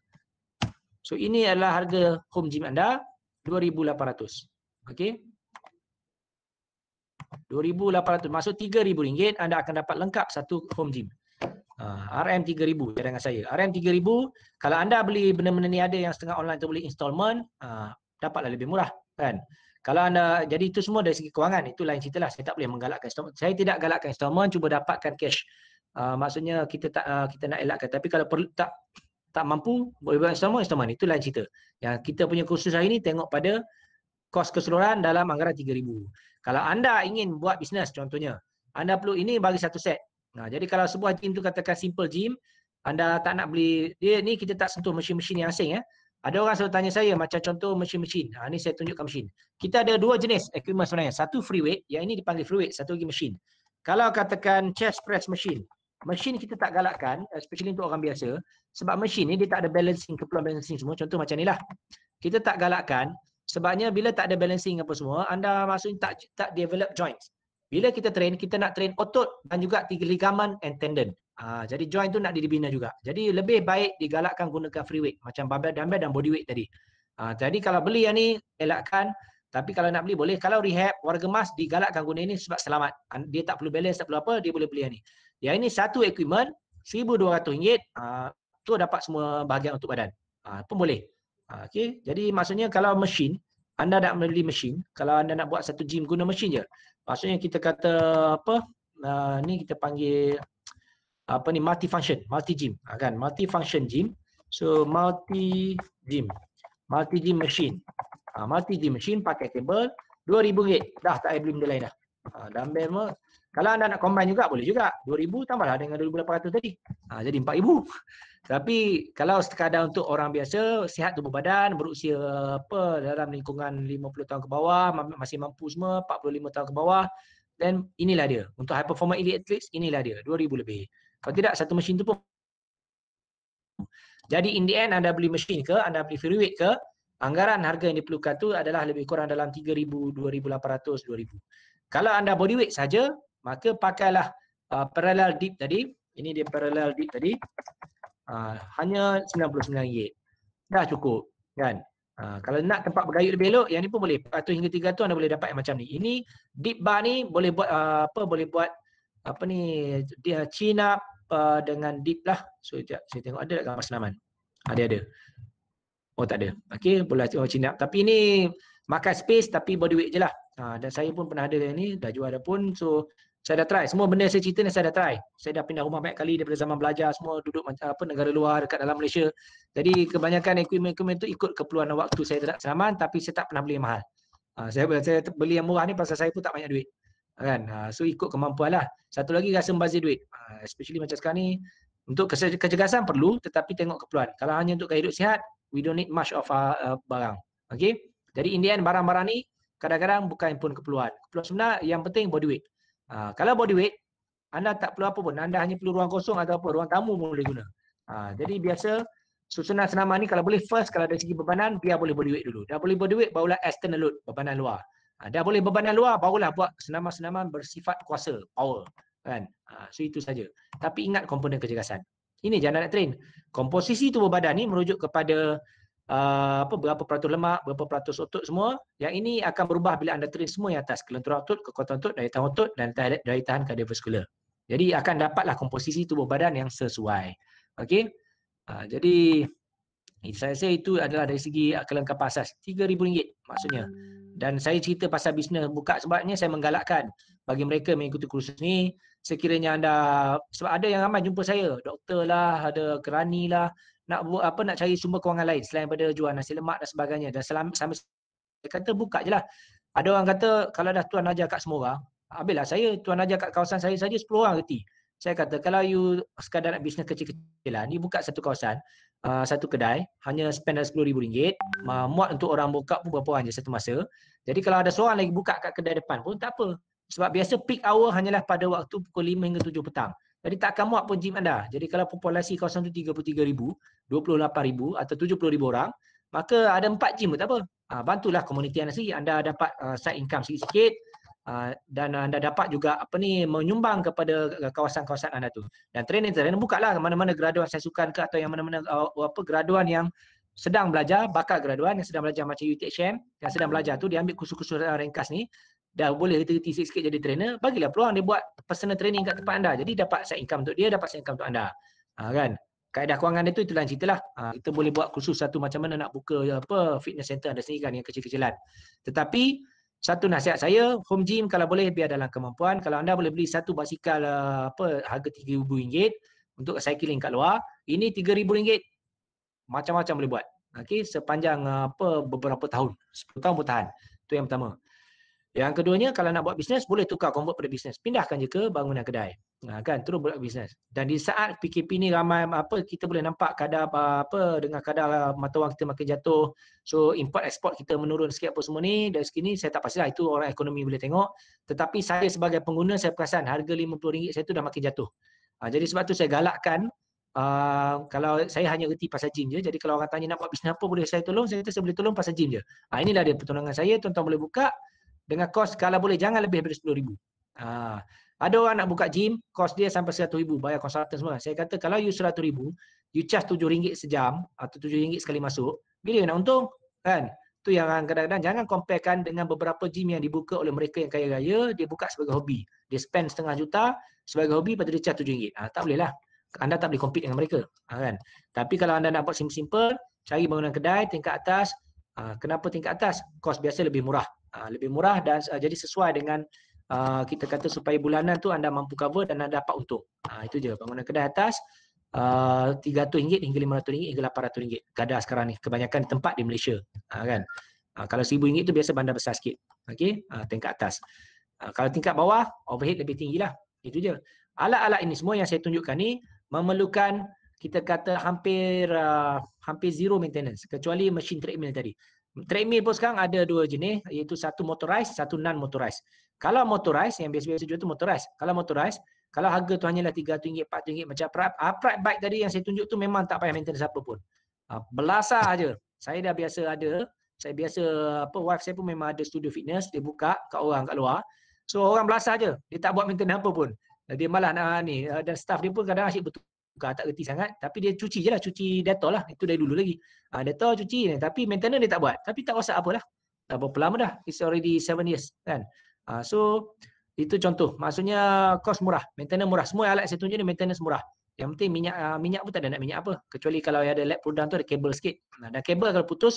So ini adalah harga home gym anda 2,800. Okey. 2,800 masuk RM3,000 anda akan dapat lengkap satu home gym. RM3,000 cadangan saya. RM3,000 kalau anda beli benda-benda ni ada yang setengah online tu boleh installment, dapatlah lebih murah kan. Kalau anda, jadi itu semua dari segi kewangan, itu lain cerita lah. Saya tak boleh menggalakkan installment. Saya tidak galakkan installment, cuba dapatkan cash. Maksudnya kita nak elakkan, tapi kalau perlu tak mampu boleh buat installment, itu lain cerita. Yang kita punya kursus hari ni tengok pada kos keseluruhan dalam anggaran 3,000. Kalau anda ingin buat bisnes contohnya, anda perlu ini bagi satu set. Jadi kalau sebuah gym tu katakan simple gym, anda tak nak beli, dia ni kita tak sentuh mesin-mesin yang asing. Ada orang selalu tanya saya macam contoh mesin-mesin. Ni saya tunjukkan mesin. Kita ada 2 jenis equipment sebenarnya. Satu free weight, yang ini dipanggil free weight, satu lagi mesin. Kalau katakan chest press machine, mesin kita tak galakkan, especially untuk orang biasa, sebab mesin ni dia tak ada balancing, keperluan balancing semua. Contoh macam ni lah. Kita tak galakkan, sebabnya bila tak ada balancing apa semua, anda maksudnya tak develop joints. Bila kita train, kita nak train otot dan juga ligamen and tendon. Jadi joint tu nak dibina juga. Jadi lebih baik digalakkan gunakan free weight macam barbell, dumbbell dan body weight tadi. Jadi kalau beli yang ni elakkan, tapi kalau nak beli boleh. Kalau rehab, warga emas digalakkan guna ini sebab selamat. Dia tak perlu balance, tak perlu apa, dia boleh beli yang ni. Yang ini satu equipment RM1,200, tu dapat semua bahagian untuk badan. Pun boleh. Okey, jadi maksudnya kalau mesin, anda nak beli mesin, kalau anda nak buat satu gym guna mesin je. Maksudnya kita kata ni kita panggil multi-function, multi-gym kan, multi-function gym. So multi-gym machine. Multi-gym machine pakai kabel RM2,000. Dah tak payah beli benda lain dah. Dumbbell semua. Kalau anda nak combine juga boleh juga. RM2,000 tambahlah dengan RM2,800 tadi. Jadi RM4,000. Tapi kalau sekadar untuk orang biasa, sihat tubuh badan, berusia dalam lingkungan 50 tahun ke bawah, masih mampu semua, 45 tahun ke bawah, dan inilah dia. Untuk high performance elite athletes, inilah dia, RM2,000 lebih. Kalau tidak, satu mesin tu pun. Jadi in the end, anda beli mesin ke, anda beli free weight ke, anggaran harga yang diperlukan tu adalah lebih kurang dalam RM3,000, RM2,800, RM2,000. Kalau anda body weight saja, maka pakailah parallel dip tadi. Ini dia parallel dip tadi. Hanya RM99. Dah cukup kan. Kalau nak tempat bergayut lebih elok, yang ni pun boleh. 400 hingga 300 anda boleh dapat yang macam ni. Ini deep bar ni boleh buat boleh buat apa ni, dia chin up dengan deep lah. So sekejap saya tengok ada tak gambar senaman. Ada. Oh tak ada. Okey, boleh chin up. Tapi ini makan space tapi body weight je lah. Dan saya pun pernah ada yang ni, dah jual dah pun. So saya dah try. Semua benda saya cerita ni saya dah try. Saya dah pindah rumah banyak kali daripada zaman belajar, semua duduk negara luar dekat dalam Malaysia. Jadi kebanyakan equipment tu ikut keperluan waktu saya tak senaman, tapi saya tak pernah beli yang mahal. Saya beli yang murah ni pasal saya pun tak banyak duit. Kan? So ikut kemampuan lah. Satu lagi rasa membazir duit. Especially macam sekarang ni, untuk kecergasan perlu, tetapi tengok keperluan. Kalau hanya untuk gaya hidup sihat, we don't need much of barang. Okay? Jadi in the end, barang-barang ni kadang-kadang bukan pun keperluan. Keperluan sebenar yang penting body weight. Kalau body weight, anda tak perlu apa pun. Anda hanya perlu ruang kosong atau apa, ruang tamu pun boleh guna. Jadi biasa susunan senaman ni kalau boleh first, kalau dari segi bebanan, biar boleh body weight dulu. Dah boleh body weight, barulah external load, bebanan luar. Dah boleh bebanan luar, barulah buat senaman-senaman bersifat kuasa, power. Kan? So itu saja. Tapi ingat komponen kecergasan. Ini jangan nak train. Komposisi tubuh badan ni merujuk kepada berapa peratus lemak, berapa peratus otot semua. Yang ini akan berubah bila anda train semua yang atas, kelenturan otot, kekuatan otot, daya tahan otot dan daya tahan kardiovaskular. Jadi akan dapatlah komposisi tubuh badan yang sesuai. Okey. Jadi saya rasa itu adalah dari segi kelengkapan asas. RM3,000 maksudnya. Dan saya cerita pasal bisnes buka sebabnya saya menggalakkan bagi mereka mengikuti kursus ni. Sekiranya anda, sebab ada yang ramai jumpa saya, doktor lah, ada kerani lah, nak buat apa, nak cari sumber kewangan lain selain daripada jual nasi lemak dan sebagainya. Dan sampai saya kata buka je lah. Ada orang kata kalau dah tuan ajar kat semua orang, habislah saya tuan ajar kat kawasan saya saja 10 orang reti. Saya kata kalau you sekadar nak bisnes kecil-kecilan, you buka satu kawasan, satu kedai, hanya spend RM10,000, muat untuk orang buka pun berapa orang je satu masa. Jadi kalau ada seorang lagi buka kat kedai depan pun tak apa. Sebab biasa peak hour hanyalah pada waktu pukul 5 hingga 7 petang. Jadi tak akan muat pun gym anda. Jadi kalau populasi kawasan tu 33,000, 28,000 atau 70,000 orang, maka ada 4 gym pun tak apa. Bantulah komuniti anda sendiri. Anda dapat side income sikit-sikit dan anda dapat juga menyumbang kepada kawasan-kawasan anda tu. Dan training bukalah mana-mana graduan saya sukan ke atau yang mana-mana graduan yang sedang belajar, bakal graduan yang sedang belajar macam UTHM, yang sedang belajar tu dia ambil kursus-kursus ringkas ni, dah boleh reti-reti sikit-sikit jadi trainer, bagilah peluang dia buat personal training kat tempat anda. Jadi dapat side income untuk dia, dapat side income untuk anda. Kan? Kaedah kewangan dia tu itulah ceritalah. Kita boleh buat kursus satu macam mana nak buka fitness center anda sendiri kan yang kecil-kecilan. Tetapi satu nasihat saya, home gym kalau boleh biar dalam kemampuan. Kalau anda boleh beli satu basikal harga RM3,000 untuk cycling kat luar, ini RM3,000 macam-macam boleh buat. Okey, sepanjang beberapa tahun, 10 tahun bertahan. Itu yang pertama. Yang keduanya, kalau nak buat bisnes, boleh tukar convert pada bisnes. Pindahkan je ke bangunan kedai. Kan, terus buat bisnes. Dan di saat PKP ni ramai kita boleh nampak kadar dengan kadar mata wang kita makin jatuh. So import export kita menurun sikit apa semua ni. Dari segi ni saya tak pastilah, itu orang ekonomi boleh tengok. Tetapi saya sebagai pengguna saya perasan harga RM50 saya tu dah makin jatuh. Jadi sebab tu saya galakkan, kalau saya hanya reti pasal gym je. Jadi kalau orang tanya nak buat bisnes apa boleh saya tolong, saya kata saya boleh tolong pasal gym je. Inilah dia pertolongan saya, tuan-tuan boleh buka dengan kos kalau boleh jangan lebih daripada RM10,000. Ada orang nak buka gym, kos dia sampai RM100,000, bayar konsultan semua. Saya kata kalau you RM100,000, you charge RM7 sejam atau RM7 sekali masuk, bila you nak untung? Kan? Tu yang kadang-kadang jangan comparekan dengan beberapa gym yang dibuka oleh mereka yang kaya raya, dia buka sebagai hobi. Dia spend setengah juta sebagai hobi, lepas tu dia charge RM7. Tak boleh lah. Anda tak boleh compete dengan mereka. Kan? Tapi kalau anda nak buat simple, cari bangunan kedai, tingkat atas. Kenapa tingkat atas? Kos biasa lebih murah. Lebih murah dan jadi sesuai dengan kita kata supaya bulanan tu anda mampu cover dan anda dapat untung. Itu je. Bangunan kedai atas RM300 hingga RM500 hingga RM800 kadar sekarang ni. Kebanyakan tempat di Malaysia. Kan? Kalau RM1,000 tu biasa bandar besar sikit. Okey, tingkat atas. Kalau tingkat bawah, overhead lebih tinggi lah. Itu je. Alat-alat ini semua yang saya tunjukkan ni memerlukan kita kata hampir zero maintenance kecuali mesin treadmill tadi. Treadmill pun sekarang ada dua jenis, iaitu satu motorized, satu non motorized. Kalau motorized yang biasa-biasa jual tu motorized. Kalau motorized, kalau harga tu hanyalah RM300, RM400 macam upright bike tadi yang saya tunjuk tu memang tak payah maintenance apa pun. Belasah aja. Saya dah biasa ada, saya biasa wife saya pun memang ada studio fitness, dia buka kat orang kat luar. So orang belasah aja, dia tak buat maintenance apa pun. Dia malah nak ni dan staff dia pun kadang asyik betul bukan tak reti sangat, tapi dia cuci je lah, cuci Dettol lah, itu dari dulu lagi. Dettol cuci, tapi maintenance dia tak buat, tapi tak rosak apalah. Dah berapa lama dah, it's already 7 years kan. So itu contoh, maksudnya kos murah, maintenance murah, semua alat saya tunjuk ni maintenance murah. Yang penting minyak pun tak ada nak minyak apa, kecuali kalau ada lap product tu ada kabel sikit. Dan kabel kalau putus,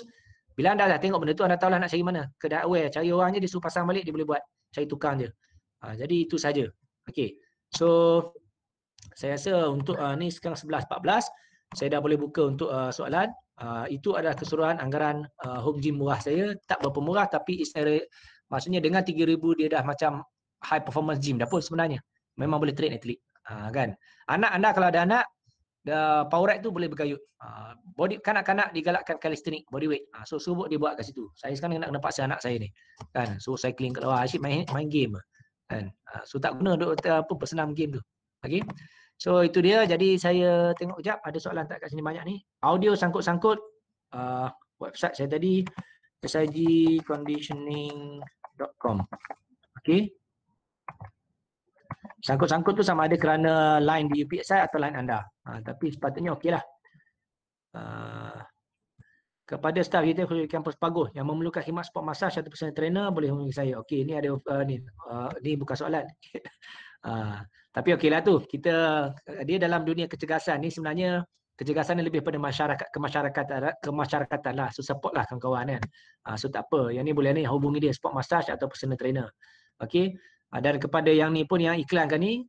bila anda dah tengok benda tu, anda tahulah nak cari mana. Kedai aware, cari orang je, dia suruh pasang balik, dia boleh buat. Cari tukang je. Jadi itu saja. Okey. So saya rasa untuk ni sekarang 11.14, saya dah boleh buka untuk soalan. Itu adalah keseluruhan anggaran home gym murah saya. Tak berapa murah, tapi maksudnya dengan 3,000 dia dah macam high performance gym dah pun sebenarnya. Memang boleh train atlet. Kan. Anak anda kalau ada anak, power rack tu boleh berkayut. Body kanak-kanak digalakkan calisthenics, body weight. So suruh dia buat kat situ. Saya sekarang nak kena paksa anak saya ni. Kan, suruh cycling kat luar, asyik main game. Kan. So tak guna duk bersenam game tu. Okey. So itu dia. Jadi saya tengok kejap ada soalan tak kat sini banyak ni. Audio sangkut-sangkut. Website saya tadi sigconditioning.com. Okey. Sangkut-sangkut tu sama ada kerana line di UPSI atau line anda. Tapi sepatutnya okeylah. Kepada staf kita khusus kampus Paguh yang memerlukan khidmat sport massage atau personal trainer boleh hubungi saya. Okey, ini ada ni bukan soalan. Tapi okeylah tu. Dia dalam dunia kecergasan ni sebenarnya kecergasan ni lebih pada masyarakat kemasyarakatan lah. So support lah kawan-kawan kan. So tak apa. Yang ni boleh ni hubungi dia sport massage atau personal trainer. Okey. Dan kepada yang ni pun yang iklankan ni,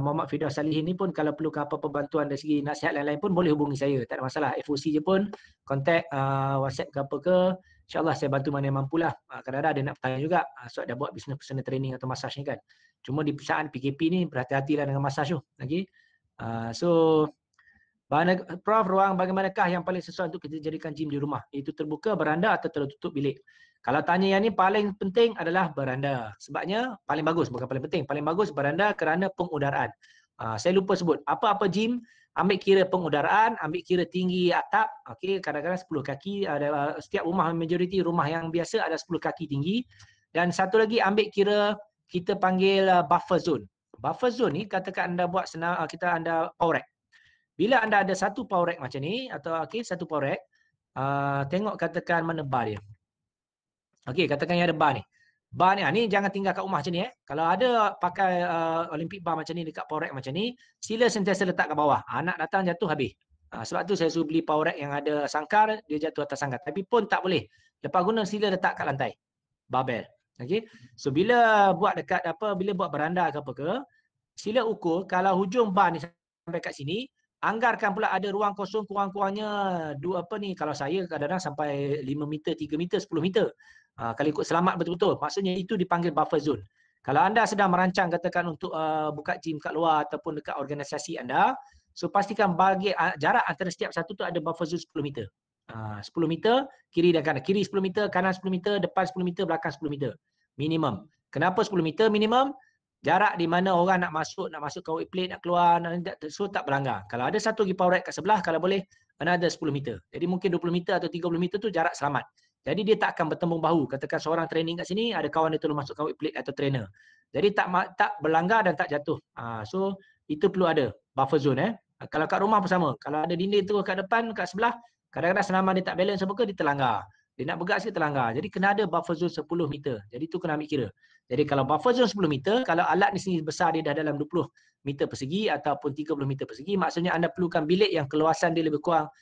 Muhammad Firdaus Salihin ni pun kalau perlu apa-apa bantuan dari segi nasihat lain-lain pun boleh hubungi saya. Tak ada masalah. FOC je pun, kontak WhatsApp ke apa ke. InsyaAllah saya bantu mana yang mampulah. Kadang-kadang ada nak bertanya juga. Sebab dah buat business personal training atau massage ni kan. Cuma di saat PKP ni berhati-hatilah dengan massage tu. Okay? So, Prof, ruang bagaimanakah yang paling sesuai untuk kita jadikan gym di rumah? Itu terbuka, beranda atau tertutup bilik? Kalau tanya yang ni paling penting adalah beranda. Sebabnya paling bagus, bukan paling penting. Paling bagus beranda kerana pengudaraan. Saya lupa sebut. Apa-apa gym, ambil kira pengudaraan, ambil kira tinggi atap. Okay, kadang-kadang 10 kaki. Setiap rumah, majoriti rumah yang biasa ada 10 kaki tinggi. Dan satu lagi ambil kira kita panggil buffer zone. Buffer zone ni katakan anda buat anda power rack. Bila anda ada satu power rack macam ni, atau satu power rack, tengok katakan mana bar dia. Okey, katakan yang ada bar ni. Bar ni jangan tinggal kat rumah macam ni. Kalau ada pakai Olympic bar macam ni dekat power rack macam ni, sila sentiasa letak kat bawah. Anak datang jatuh habis. Sebab tu saya suruh beli power rack yang ada sangkar, dia jatuh atas sangkar. Tapi pun tak boleh. Lepas guna sila letak kat lantai. Barbell. Okey. So bila buat bila buat beranda ke apa ke, sila ukur kalau hujung bar ni sampai kat sini, anggarkan pula ada ruang kosong kurang-kurangnya kalau saya kadang-kadang sampai 5 meter, 3 meter, 10 meter. Kalau ikut selamat betul-betul. Maksudnya itu dipanggil buffer zone. Kalau anda sedang merancang katakan untuk buka gym kat luar ataupun dekat organisasi anda, so pastikan bagi jarak antara setiap satu tu ada buffer zone 10 meter. 10 meter, kiri dan kanan. Kiri 10 meter, kanan 10 meter, depan 10 meter, belakang 10 meter. Minimum. Kenapa 10 meter minimum? Jarak di mana orang nak masuk ke weight plate, nak keluar, so tak berlanggar. Kalau ada satu lagi power rack kat sebelah, kalau boleh, another 10 meter. Jadi mungkin 20 meter atau 30 meter tu jarak selamat. Jadi dia tak akan bertembung bahu. Katakan seorang training kat sini, ada kawan dia tolong masuk ke weight plate atau trainer. Jadi tak berlanggar dan tak jatuh. So itu perlu ada buffer zone. Kalau kat rumah pun sama. Kalau ada dinding tu kat depan, kat sebelah, kadang-kadang senaman dia tak balance apa ke, dia terlanggar. Dia nak bergerak sikit terlanggar. Jadi kena ada buffer zone 10 meter. Jadi tu kena ambil kira. Jadi kalau buffer zone 10 meter, kalau alat ni sini besar dia dah dalam 20 meter persegi ataupun 30 meter persegi, maksudnya anda perlukan bilik yang keluasan dia lebih kurang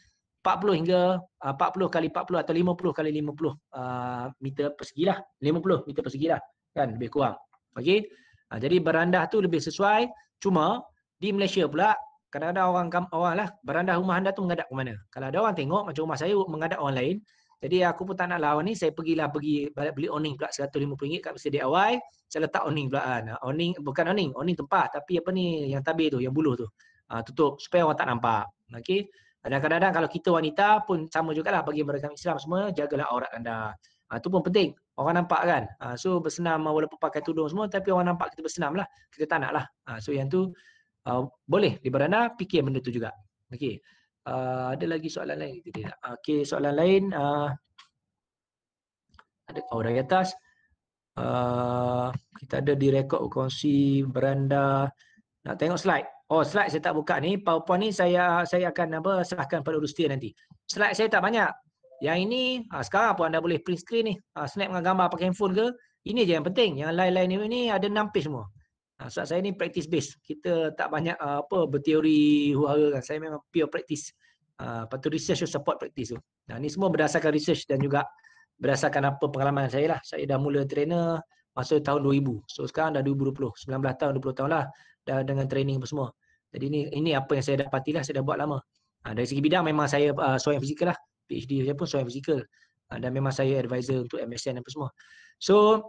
40 hingga 40 kali 40 atau 50 kali 50 meter persegi lah. 50 meter persegi lah. Kan lebih kurang. Okey. Jadi berandah tu lebih sesuai. Cuma di Malaysia pula, kadang-kadang orang lah, berandah rumah anda tu menghadap ke mana. Kalau ada orang tengok, macam rumah saya menghadap orang lain, jadi aku pun tak nak lawan ni, saya pergi beli awning pula RM150 kat Masjid DIY, saya letak awning pula kan. Awning, bukan awning tempah, tapi apa ni, yang tabir tu, yang buluh tu. Tutup, supaya orang tak nampak. Okey. Dan kadang-kadang kalau kita wanita pun sama jugalah bagi mereka Islam semua, jagalah aurat anda. Itu pun penting. Orang nampak kan. So bersenam walaupun pakai tudung semua, tapi orang nampak kita bersenam lah. Kita tak nak lah. So yang tu, boleh di beranda, fikir benda tu juga. Okey. Ada lagi soalan lain? Okey, soalan lain. Ada dari atas. Kita ada di rekod kongsi beranda. Nak tengok slide. Oh, slide saya tak buka ni. PowerPoint ni saya akan serahkan pada Rustia nanti. Slide saya tak banyak. Yang ini sekarang pun anda boleh print screen ni. Snap dengan gambar pakai handphone ke. Ini je yang penting. Yang lain-lain ni ada 6 page semua. Sebab saya ni practice base. Kita tak banyak berteori hura kan. Saya memang pure practice. Lepas tu research support practice tu. Ni semua berdasarkan research dan juga berdasarkan apa pengalaman saya lah. Saya dah mula trainer masa tahun 2000. So sekarang dah 2020. 19 tahun, 20 tahun lah. Dah dengan training apa semua. Jadi ini apa yang saya dapati lah. Saya dah buat lama. Dari segi bidang memang saya soal fizikal lah. PhD saya pun soal fizikal. Dan memang saya advisor untuk MSN apa semua. So,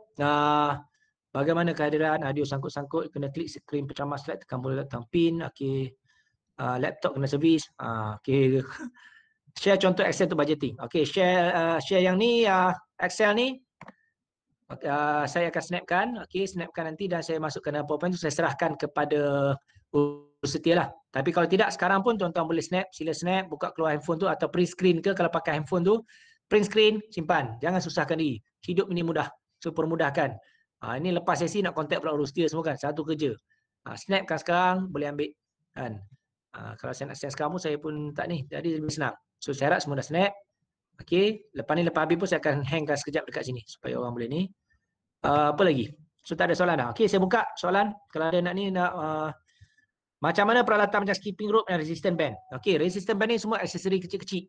bagaimana kehadiran audio sangkut-sangkut, kena klik skrin percamah slide, tekan bola datang pin, okey. Laptop kena servis, okey. Share contoh Excel untuk budgeting. Okey, share yang ni Excel ni saya akan snapkan, okey, snapkan nanti dan saya masukkan dalam PowerPoint tu, saya serahkan kepada Setia lah. Tapi kalau tidak sekarang pun tuan-tuan boleh snap, sila snap, buka keluar handphone tu atau print screen ke kalau pakai handphone tu, print screen, simpan. Jangan susahkan diri. Hidup ini mudah, super mudahkan. Ini lepas sesi nak kontak pula Rustia semua kan, satu kerja. Snapkan sekarang, boleh ambil kan. Kalau saya nak share sekarang pun saya pun tak ni, jadi lebih senang. So saya harap semua dah snap. Okey, lepas habis pun saya akan hangkan sekejap dekat sini supaya orang boleh ni. Apa lagi? So tak ada soalan dah. Okey, saya buka soalan. Kalau ada nak ni macam mana peralatan macam skipping rope dan resistant band. Okey, resistant band ni semua aksesori kecil-kecil.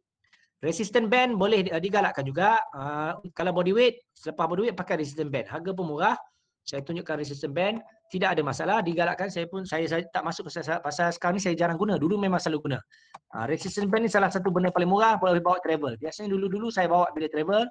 Resistant band boleh digalakkan juga. Kalau body weight, selepas body weight pakai resistant band. Harga pun murah. Saya tunjukkan resistant band, tidak ada masalah, digalakkan. Saya tak masuk pasal sekarang ni saya jarang guna. Dulu memang selalu guna. Resistant band ni salah satu benda paling murah, boleh bawa travel. Biasanya dulu saya bawa bila travel.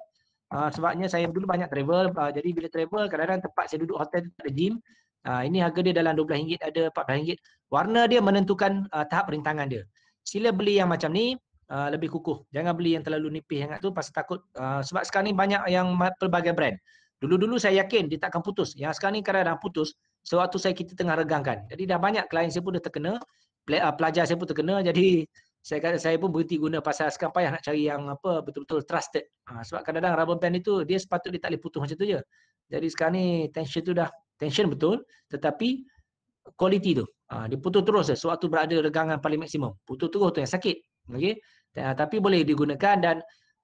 Sebabnya saya dulu banyak travel. Jadi bila travel, kadang-kadang tempat saya duduk hotel ada gym. Ini harga dia dalam RM12, ada RM14. Warna dia menentukan tahap rintangan dia. Sila beli yang macam ni, lebih kukuh. Jangan beli yang terlalu nipis sangat tu pasal takut. Sebab sekarang ni banyak yang pelbagai brand. Dulu-dulu saya yakin dia takkan putus. Yang sekarang ni kadang-kadang putus sewaktu kita tengah regangkan. Jadi dah banyak klien saya pun dah terkena, pelajar saya pun terkena. Jadi saya pun berhenti guna pasal sekarang payah nak cari yang betul-betul trusted. Sebab kadang-kadang rubber band itu dia sepatutnya dia tak boleh putus macam tu je. Jadi sekarang ni tension betul, tetapi quality tu. Dia putus terus sewaktu berada regangan paling maksimum. Putus terus tu yang sakit. Okey. Tapi boleh digunakan dan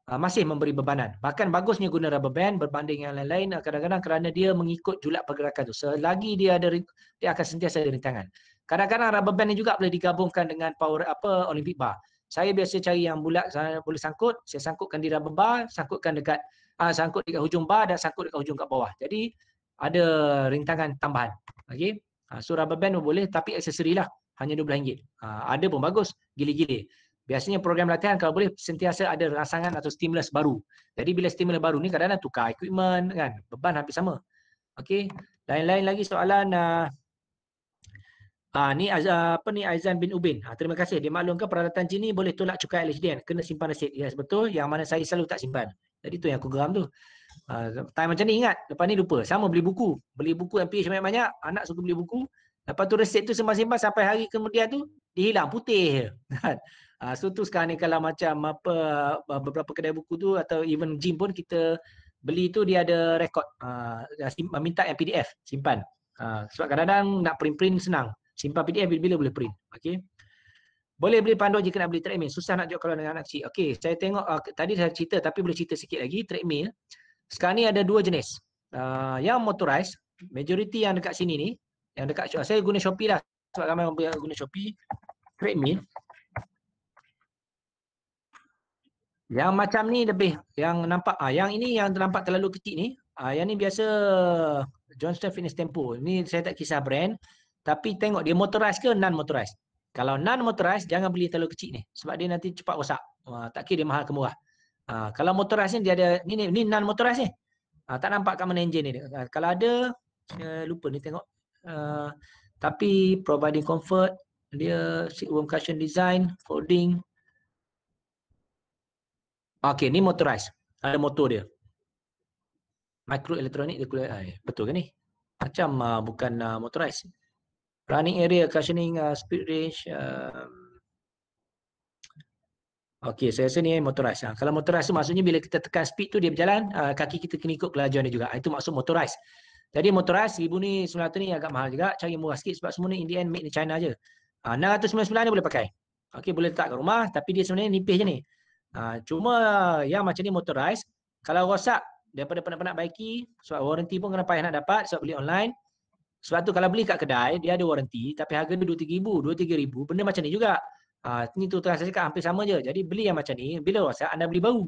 masih memberi bebanan. Bahkan bagusnya guna rubber band berbanding yang lain-lain kadang-kadang kerana dia mengikut julak pergerakan tu. Selagi dia akan sentiasa ada rintangan. Kadang-kadang rubber band ni juga boleh digabungkan dengan power Olympic bar. Saya biasa cari yang bulat, saya boleh sangkut, saya sangkutkan di rubber bar, sangkut dekat hujung bar dan sangkut dekat hujung kat bawah. Jadi ada rintangan tambahan. Okey. So rubber band pun boleh tapi aksesori lah. Hanya RM12. Ada pun bagus, gile-gile. Biasanya program latihan kalau boleh sentiasa ada rangsangan atau stimulus baru. Jadi bila stimulus baru ni kadang-kadang tukar equipment kan, beban hampir sama. Okey. Lain-lain lagi soalan ni Aizan bin Ubin. Terima kasih. Dia maklumkan peralatan gym ni boleh tolak cukai LHDN, kena simpan resit. Yes, betul. Yang mana saya selalu tak simpan. Jadi tu yang aku geram tu. Time macam ni ingat, lepas ni lupa. Sama beli buku MPH banyak-banyak, anak suka beli buku. Lepas tu resit tu simpan-simpan sampai hari kemudian tu dihilang, putih je. So tu sekarang ni kalau macam beberapa kedai buku tu atau even gym pun kita beli tu dia ada rekod. Minta yang PDF, simpan. Sebab kadang-kadang nak print-print senang. Simpan PDF bila-bila boleh print. Okey. Boleh beli panduan jika nak beli treadmill. Susah nak jawab kalau dengan anak kecil. Okey, saya tengok tadi saya cerita tapi boleh cerita sikit lagi treadmill. Sekarang ni ada dua jenis. Yang motorized, majoriti yang dekat sini ni, yang dekat saya guna Shopee lah. Sebab ramai orang guna Shopee. Treadmill. Yang macam ni lebih, yang nampak, yang ini yang nampak terlalu kecil ni, yang ni biasa Johnston Fitness Tempo. Ni saya tak kisah brand, tapi tengok dia motorized ke non-motorized. Kalau non-motorized, jangan beli terlalu kecil ni. Sebab dia nanti cepat rosak. Tak kira dia mahal ke murah. Kalau motorized ni, dia ada, ni non-motorized ni. Tak nampak kat mana enjin ni. Kalau ada, saya lupa ni tengok. Tapi providing comfort, dia seat warm cushion design, folding. Okey, ni motorized. Ada motor dia. Microelectronic dia betul ke ni? Macam bukan motorized. Running area, cushioning, speed range. Okey, saya rasa ni motorized. Kalau motorized tu maksudnya bila kita tekan speed tu dia berjalan, kaki kita kena ikut kelajuan dia juga. Itu maksud motorized. Jadi motorized 1,000 ni 900 ni agak mahal juga. Cari murah sikit sebab semua ni in the end made in China je. 699 ni boleh pakai. Okey, boleh letak kat rumah tapi dia sebenarnya nipis je ni. Cuma yang macam ni motorized, kalau rosak daripada penat-penat baiki, sebab warranty pun kena payah nak dapat sebab beli online. Sebab tu kalau beli kat kedai, dia ada warranty tapi harga dia 2-3 ribu, 2-3 ribu. Benda macam ni juga. Ni tu terang saya cakap hampir sama je. Jadi beli yang macam ni, bila rosak anda beli baru.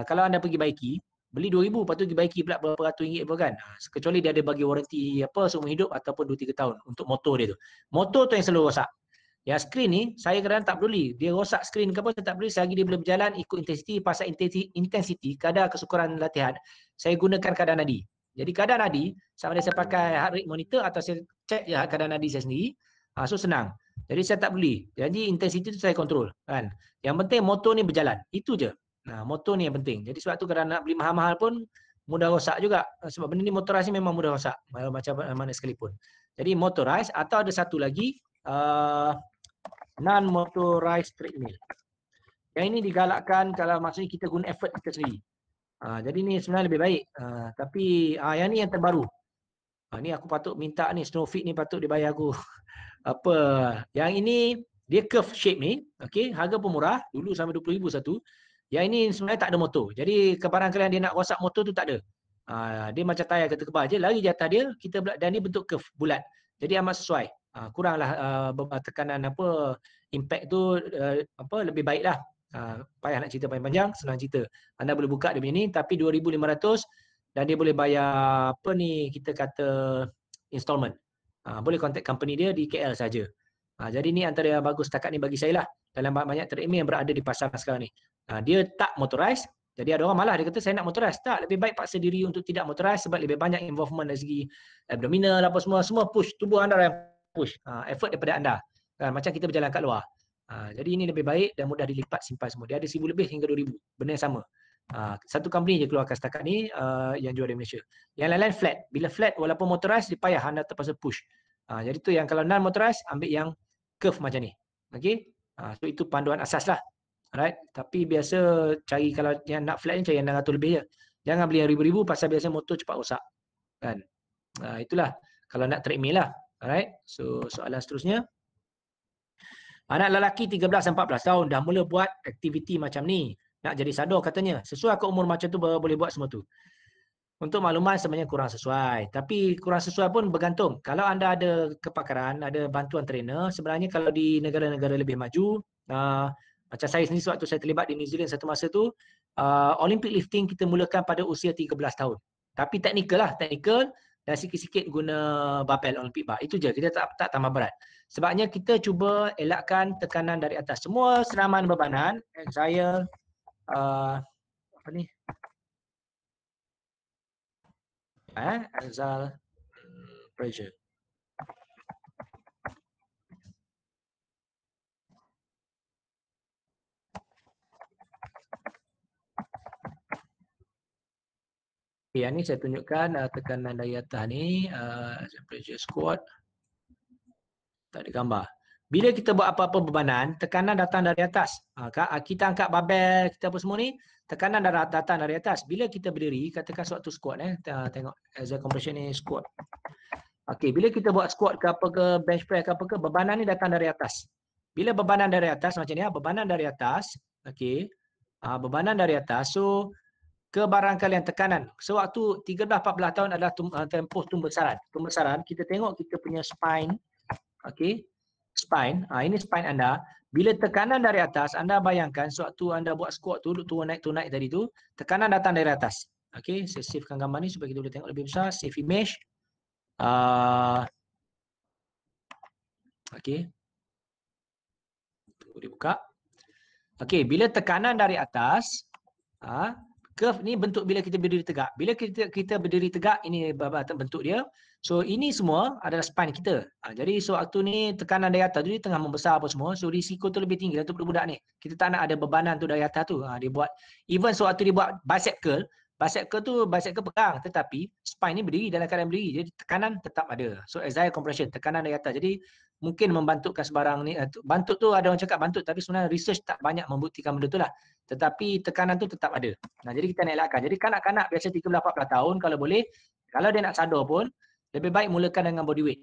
Kalau anda pergi baiki, beli 2,000, lepas tu pergi baiki pula berapa ratus ringgit pun kan. Kecuali dia ada bagi warranty apa seumur hidup ataupun 2-3 tahun untuk motor dia tu. Motor tu yang selalu rosak. Yang skrin ni, saya kadang tak peduli. Dia rosak skrin ke apa, saya tak peduli. Selagi dia boleh berjalan, ikut intensity, pasal intensity, kadar kesukaran latihan, saya gunakan kadar nadi. Jadi kadar nadi, sama ada saya pakai heart rate monitor atau saya cek je kadar nadi saya sendiri. So senang. Jadi saya tak peduli. Jadi intensity tu saya kontrol. Kan? Yang penting motor ni berjalan. Itu je. Motor ni yang penting. Jadi sebab tu kalau nak beli mahal-mahal pun, mudah rosak juga. Sebab benda ni motorized ni memang mudah rosak. Macam mana sekalipun. Jadi motorized atau ada satu lagi, non-motorized treadmill. Yang ini digalakkan kalau maksudnya kita guna effort kita sendiri. Jadi ni sebenarnya lebih baik. Tapi yang ni yang terbaru. Ni aku patut minta ni, Snowfit ni patut dibayar aku. Apa? Yang ini dia curve shape ni. Okay, harga pun murah. Dulu sampai 20,000 satu. Yang ini sebenarnya tak ada motor. Jadi kebarangkalian dia nak rosak motor tu tak ada. Dia macam tayar kata kebal je. Lari je atas dia. Dan ni bentuk curve bulat. Jadi amat sesuai. Kuranglah tekanan apa impact tu lebih baiklah. Payah nak cerita panjang-panjang, senang cerita. Anda boleh buka dia punya ni tapi 2,500 dan dia boleh bayar apa ni kita kata installment. Boleh contact company dia di KL saja. Jadi ni antara yang bagus setakat ni bagi saya lah dalam banyak treadmill yang berada di pasar sekarang ni. Dia tak motorized. Jadi ada orang malah dia kata saya nak motorized. Tak, lebih baik paksa diri untuk tidak motorized sebab lebih banyak involvement dari segi abdominal apa semua push tubuh anda yang push. Effort daripada anda. Macam kita berjalan kat luar. Jadi ini lebih baik dan mudah dilipat simpan semua. Dia ada 1,000 lebih hingga 2,000. Benda yang sama. Satu company je keluarkan setakat ni yang jual di Malaysia. Yang lain-lain flat. Bila flat walaupun motorized dia payah anda terpaksa push. Jadi tu yang kalau non motorized ambil yang curve macam ni. Okey. So itu panduan asas lah. Alright. Tapi biasa cari kalau yang nak flat ni cari yang 600 lebih je. Jangan beli yang ribu-ribu pasal biasa motor cepat rosak. Kan. Itulah kalau nak treadmill lah. Alright. So soalan seterusnya. Anak lelaki 13-14 tahun dah mula buat aktiviti macam ni. Nak jadi sador katanya. Sesuai ke umur macam tu boleh buat semua tu. Untuk makluman sebenarnya kurang sesuai. Tapi kurang sesuai pun bergantung. Kalau anda ada kepakaran, ada bantuan trainer, sebenarnya kalau di negara-negara lebih maju, macam saya sendiri sewaktu saya terlibat di New Zealand satu masa tu, Olympic lifting kita mulakan pada usia 13 tahun. Tapi teknikal dan sikit-sikit guna barbell Olympic bar. Itu je, kita tak tambah berat. Sebabnya kita cuba elakkan tekanan dari atas. Semua senaman bebanan, saya apa ni? Axial pressure. Okay, yang ni saya tunjukkan tekanan dari atas ni, pressure squat. Tak ada gambar. Bila kita buat apa-apa bebanan, tekanan datang dari atas. Kita angkat barbell, kita apa semua ni, tekanan datang dari atas. Bila kita berdiri, katakan sewaktu squat, tengok axial compression ni squat. Okey, bila kita buat squat ke apa ke, bench press ke apa ke, bebanan ni datang dari atas. Bila bebanan dari atas macam ni, bebanan dari atas, okey. Bebanan dari atas, so kebarangkalian tekanan. Sewaktu 13-14 tahun adalah tempoh tumbesaran. Tumbesaran, kita tengok kita punya spine, okey. Spine, ini spine anda. Bila tekanan dari atas, anda bayangkan sewaktu anda buat squat tu, turun naik tadi tu, tekanan datang dari atas. Okey, saya savekan gambar ni supaya kita boleh tengok lebih besar. Save image. Okey. Tunggu dia buka. Okey, bila tekanan dari atas, curve ni bentuk bila kita berdiri tegak. Bila kita berdiri tegak, ini bentuk dia. So ini semua adalah spine kita. Jadi sewaktu ni tekanan dari atas tu dia tengah membesar apa semua. So risiko tu lebih tinggi untuk budak ni. Kita tak nak ada bebanan tu dari atas tu. Dia buat even sewaktu dia buat bicep curl pegang tetapi spine ni berdiri dalam keadaan berdiri. Jadi tekanan tetap ada. So axial compression, tekanan dari atas. Jadi mungkin membantukan sebarang ni. Bantuk tu ada orang cakap bantuk tapi sebenarnya research tak banyak membuktikan benda tu lah. Tetapi tekanan tu tetap ada. Jadi kita nak elakkan. Jadi kanak-kanak biasa 13-14 tahun kalau boleh, kalau dia nak sadar pun, lebih baik mulakan dengan body weight.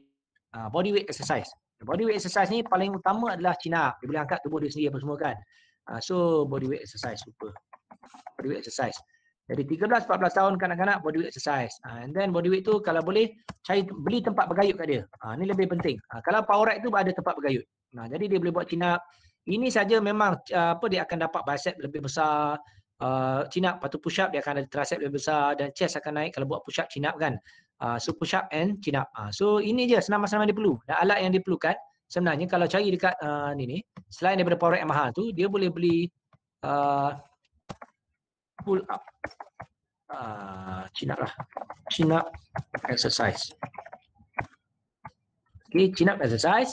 Body weight exercise. Bodyweight exercise ni paling utama adalah chin up. Dia boleh angkat tubuh dia sendiri apa semua kan. So bodyweight exercise, lupa. Bodyweight exercise. Jadi 13-14 tahun kanak-kanak bodyweight exercise. And then bodyweight tu kalau boleh beli tempat bergayut kat dia. Ni lebih penting. Kalau power rack tu ada tempat bergayut. Jadi dia boleh buat chin up. Ini saja memang dia akan dapat bicep lebih besar. Chin up, lepas tu push up dia akan ada tricep lebih besar dan chest akan naik kalau buat push up chin up kan. So push up and chin up. So ini je senang-senang dia perlu. Dan alat yang diperlukan sebenarnya kalau cari dekat ni selain daripada power rack yang mahal tu, dia boleh beli pull up, chin up lah, chin up exercise. Okay, chin up exercise.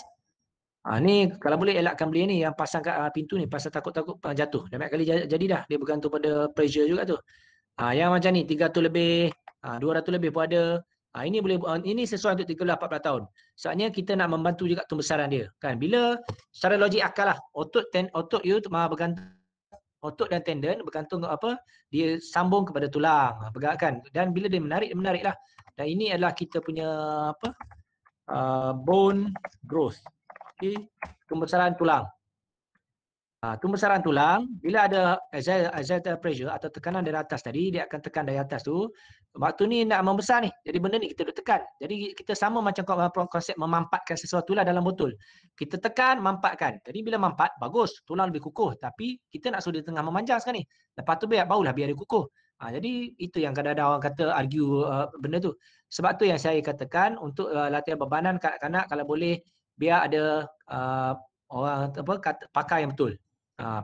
Ni kalau boleh elakkan beli ni yang pasang kat pintu ni, pasal takut-takut jatuh. Dah banyak kali jadi dah, dia bergantung pada pressure juga tu. Yang macam ni 300 lebih, 200 lebih pun ada. Ini boleh, ini sesuai untuk 13-14 tahun. Soalnya kita nak membantu juga pembesaran dia kan. Bila secara logik akal lah, otot you bergantung, otot dan tendon bergantung apa, dia sambung kepada tulang, bergerakkan. Dan bila dia menarik lah. Dan ini adalah kita punya apa, bone growth. Okay, pembesaran tulang. Pembesaran tulang, bila ada axial pressure atau tekanan dari atas tadi, dia akan tekan dari atas tu. Waktu ni nak membesar ni, jadi benda ni kita duk tekan. Jadi kita sama macam konsep memampatkan sesuatu lah dalam botol. Kita tekan, mampatkan. Jadi bila mampat, bagus, tulang lebih kukuh. Tapi kita nak suruh dia tengah memanjang sekarang ni. Lepas tu barulah biar dia kukuh. Jadi itu yang kadang-kadang orang kata argue benda tu. Sebab tu yang saya katakan untuk latihan bebanan kanak-kanak kalau boleh biar ada orang pakar yang betul.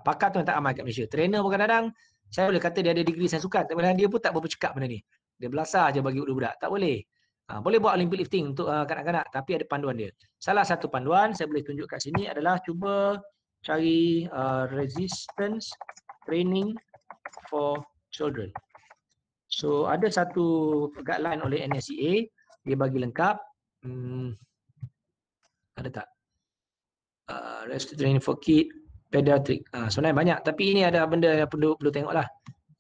Pakar tu yang tak amal kat Malaysia. Trainer pun kadang-kadang saya boleh kata dia ada degree sains sukan, tapi dia pun tak berapa cakap benda ni. Dia belasah je bagi budak-budak. Tak boleh. Boleh buat Olympic lifting untuk kanak-kanak, tapi ada panduan dia. Salah satu panduan saya boleh tunjuk kat sini adalah cuba cari resistance training for children. So ada satu guideline oleh NSCA, dia bagi lengkap. Ada tak? Resistance training for kids, pediatric. Sebenarnya banyak, tapi ini ada benda yang perlu tengok lah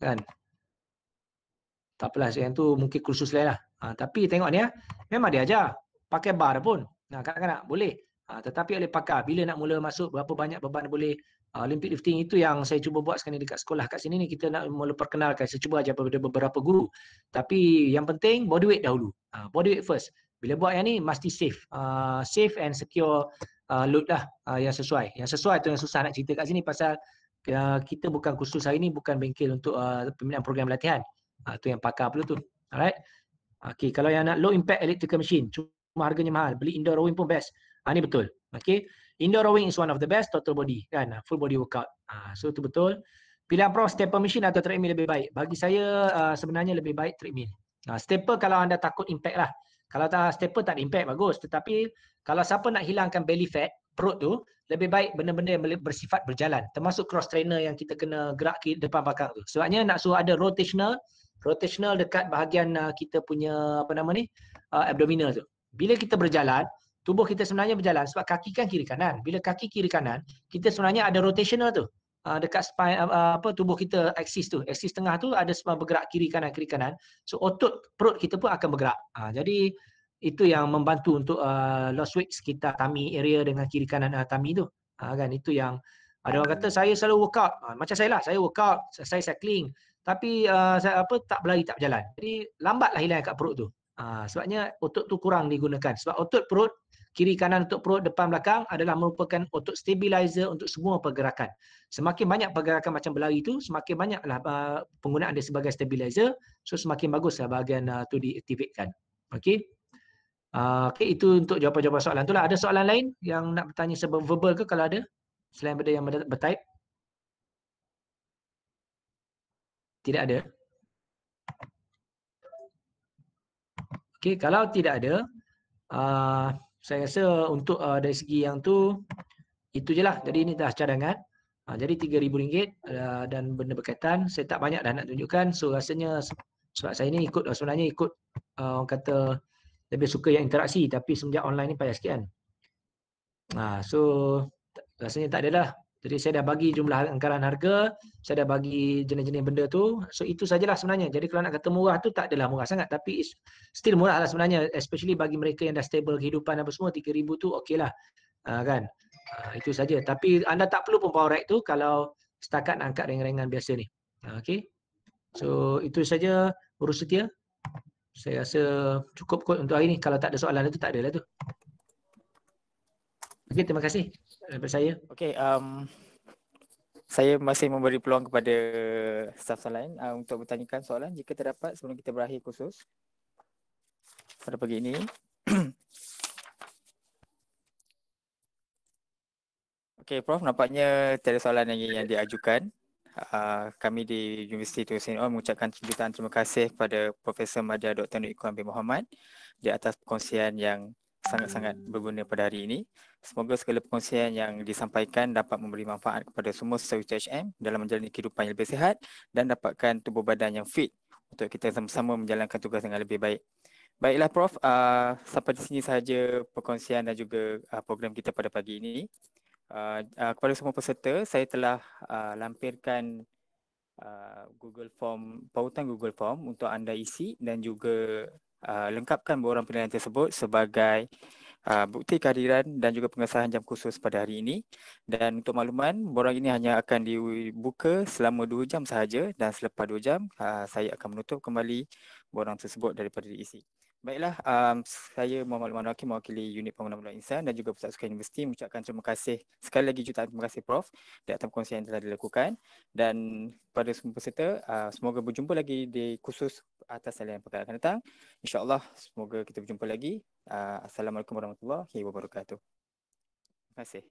kan. Tak apalah, yang tu mungkin kursus lain lah. Tapi tengok ni memang dia ajar pakai bar pun. Kadang-kadang boleh. Tetapi oleh pakar, bila nak mula masuk berapa banyak beban boleh. Olympic lifting itu yang saya cuba buat sekarang dekat sekolah kat sini ni, kita nak mula perkenalkan. Saya cuba ajar pada beberapa guru. Tapi yang penting bodyweight dahulu. Bodyweight first. Bila buat yang ni mesti safe. Safe and secure load lah yang sesuai. Yang sesuai tu yang susah nak cerita kat sini pasal kita bukan kursus hari ni, bukan bengkel untuk pembinaan program latihan. Tu yang pakar perlu tu. Alright. Okay, kalau yang nak low impact electrical machine, cuma harganya mahal, beli indoor rowing pun best. Ni betul. Okay. Indoor rowing is one of the best, total body kan, full body workout. So tu betul. Pilihan pro stepper machine atau treadmill lebih baik. Bagi saya sebenarnya lebih baik treadmill. Stepper kalau anda takut impact lah. Kalau stepper tak ada impact, bagus. Tetapi kalau siapa nak hilangkan belly fat, perut tu, lebih baik benda-benda yang bersifat berjalan. Termasuk cross trainer yang kita kena gerak ke depan belakang tu. Sebabnya nak suruh ada rotational dekat bahagian kita punya abdominal tu. Bila kita berjalan, tubuh kita sebenarnya berjalan sebab kaki kan kiri kanan. Bila kaki kiri kanan, kita sebenarnya ada rotational tu. Dekat spine tubuh kita, aksis tengah tu ada bergerak kiri kanan. So otot perut kita pun akan bergerak. Jadi itu yang membantu untuk loss weight sekitar tummy area dengan kiri kanan tummy tu. Kan itu yang ada orang kata saya selalu workout. Macam saya lah, saya workout, saya cycling. Tapi saya tak berlari, tak berjalan. Jadi lambatlah hilang kat perut tu. Sebabnya otot tu kurang digunakan. Sebab otot perut, kiri kanan otot perut, depan belakang adalah merupakan otot stabilizer untuk semua pergerakan. Semakin banyak pergerakan macam berlari tu, semakin banyaklah penggunaan dia sebagai stabilizer. So semakin baguslah bahagian tu diaktifkan. Okey. Okey, itu untuk jawapan-jawapan soalan tu lah. Ada soalan lain yang nak bertanya sebab verbal ke kalau ada? Selain benda yang bertype? Tidak ada. Okey, kalau tidak ada, saya rasa untuk dari segi yang tu, itu je lah. Jadi ini dah cadangan. Jadi RM3,000 dan benda berkaitan. Saya tak banyak dah nak tunjukkan. So rasanya sebab saya ni sebenarnya ikut orang kata lebih suka yang interaksi. Tapi semenjak online ni payah sikit kan. So rasanya tak ada dah. Jadi saya dah bagi jumlah anggaran harga, saya dah bagi jenis-jenis benda tu. So itu sajalah sebenarnya. Jadi kalau nak kata murah tu tak adalah murah sangat, tapi still murah lah sebenarnya, especially bagi mereka yang dah stable kehidupan apa semua. RM3,000 tu okey lah. kan. Itu saja. Tapi anda tak perlu pun power rack tu kalau setakat nak angkat ringan-ringan biasa ni. Okey. So itu saja urus setia. Saya rasa cukup kot untuk hari ni. Kalau tak ada soalan itu tak ada lah tu. Okey, terima kasih daripada saya. Okey, saya masih memberi peluang kepada staf lain untuk bertanyakan soalan jika terdapat sebelum kita berakhir kursus pada pagi ini. Okey, Prof, nampaknya tiada soalan lagi yang diajukan. Kami di Universiti Terusin mengucapkan jutaan terima kasih kepada Profesor Madya Dr. Nur Ikhwan bin Muhammad di atas perkongsian yang sangat-sangat berguna pada hari ini. Semoga segala perkongsian yang disampaikan dapat memberi manfaat kepada semua siswa UTHM dalam menjalani kehidupan yang lebih sihat dan dapatkan tubuh badan yang fit untuk kita sama-sama menjalankan tugas dengan lebih baik. Baiklah Prof, sampai di sini sahaja perkongsian dan juga program kita pada pagi ini. Kepada semua peserta, saya telah lampirkan Google Form, pautan Google Form untuk anda isi dan juga lengkapkan borang penilaian tersebut sebagai bukti kehadiran dan juga pengesahan jam khusus pada hari ini. Dan untuk makluman, borang ini hanya akan dibuka selama 2 jam sahaja dan selepas 2 jam saya akan menutup kembali borang tersebut daripada diisi. Baiklah, saya Muhammad Luqman Hakim mewakili Unit Pembangunan Insan dan juga Pusat Sukan Universiti mengucapkan terima kasih sekali lagi jutaan terima kasih Prof di atas perkongsian yang telah dilakukan, dan pada semua peserta semoga berjumpa lagi di kursus atas salinan pekan akan datang. InsyaAllah semoga kita berjumpa lagi. Assalamualaikum warahmatullahi wabarakatuh. Terima kasih.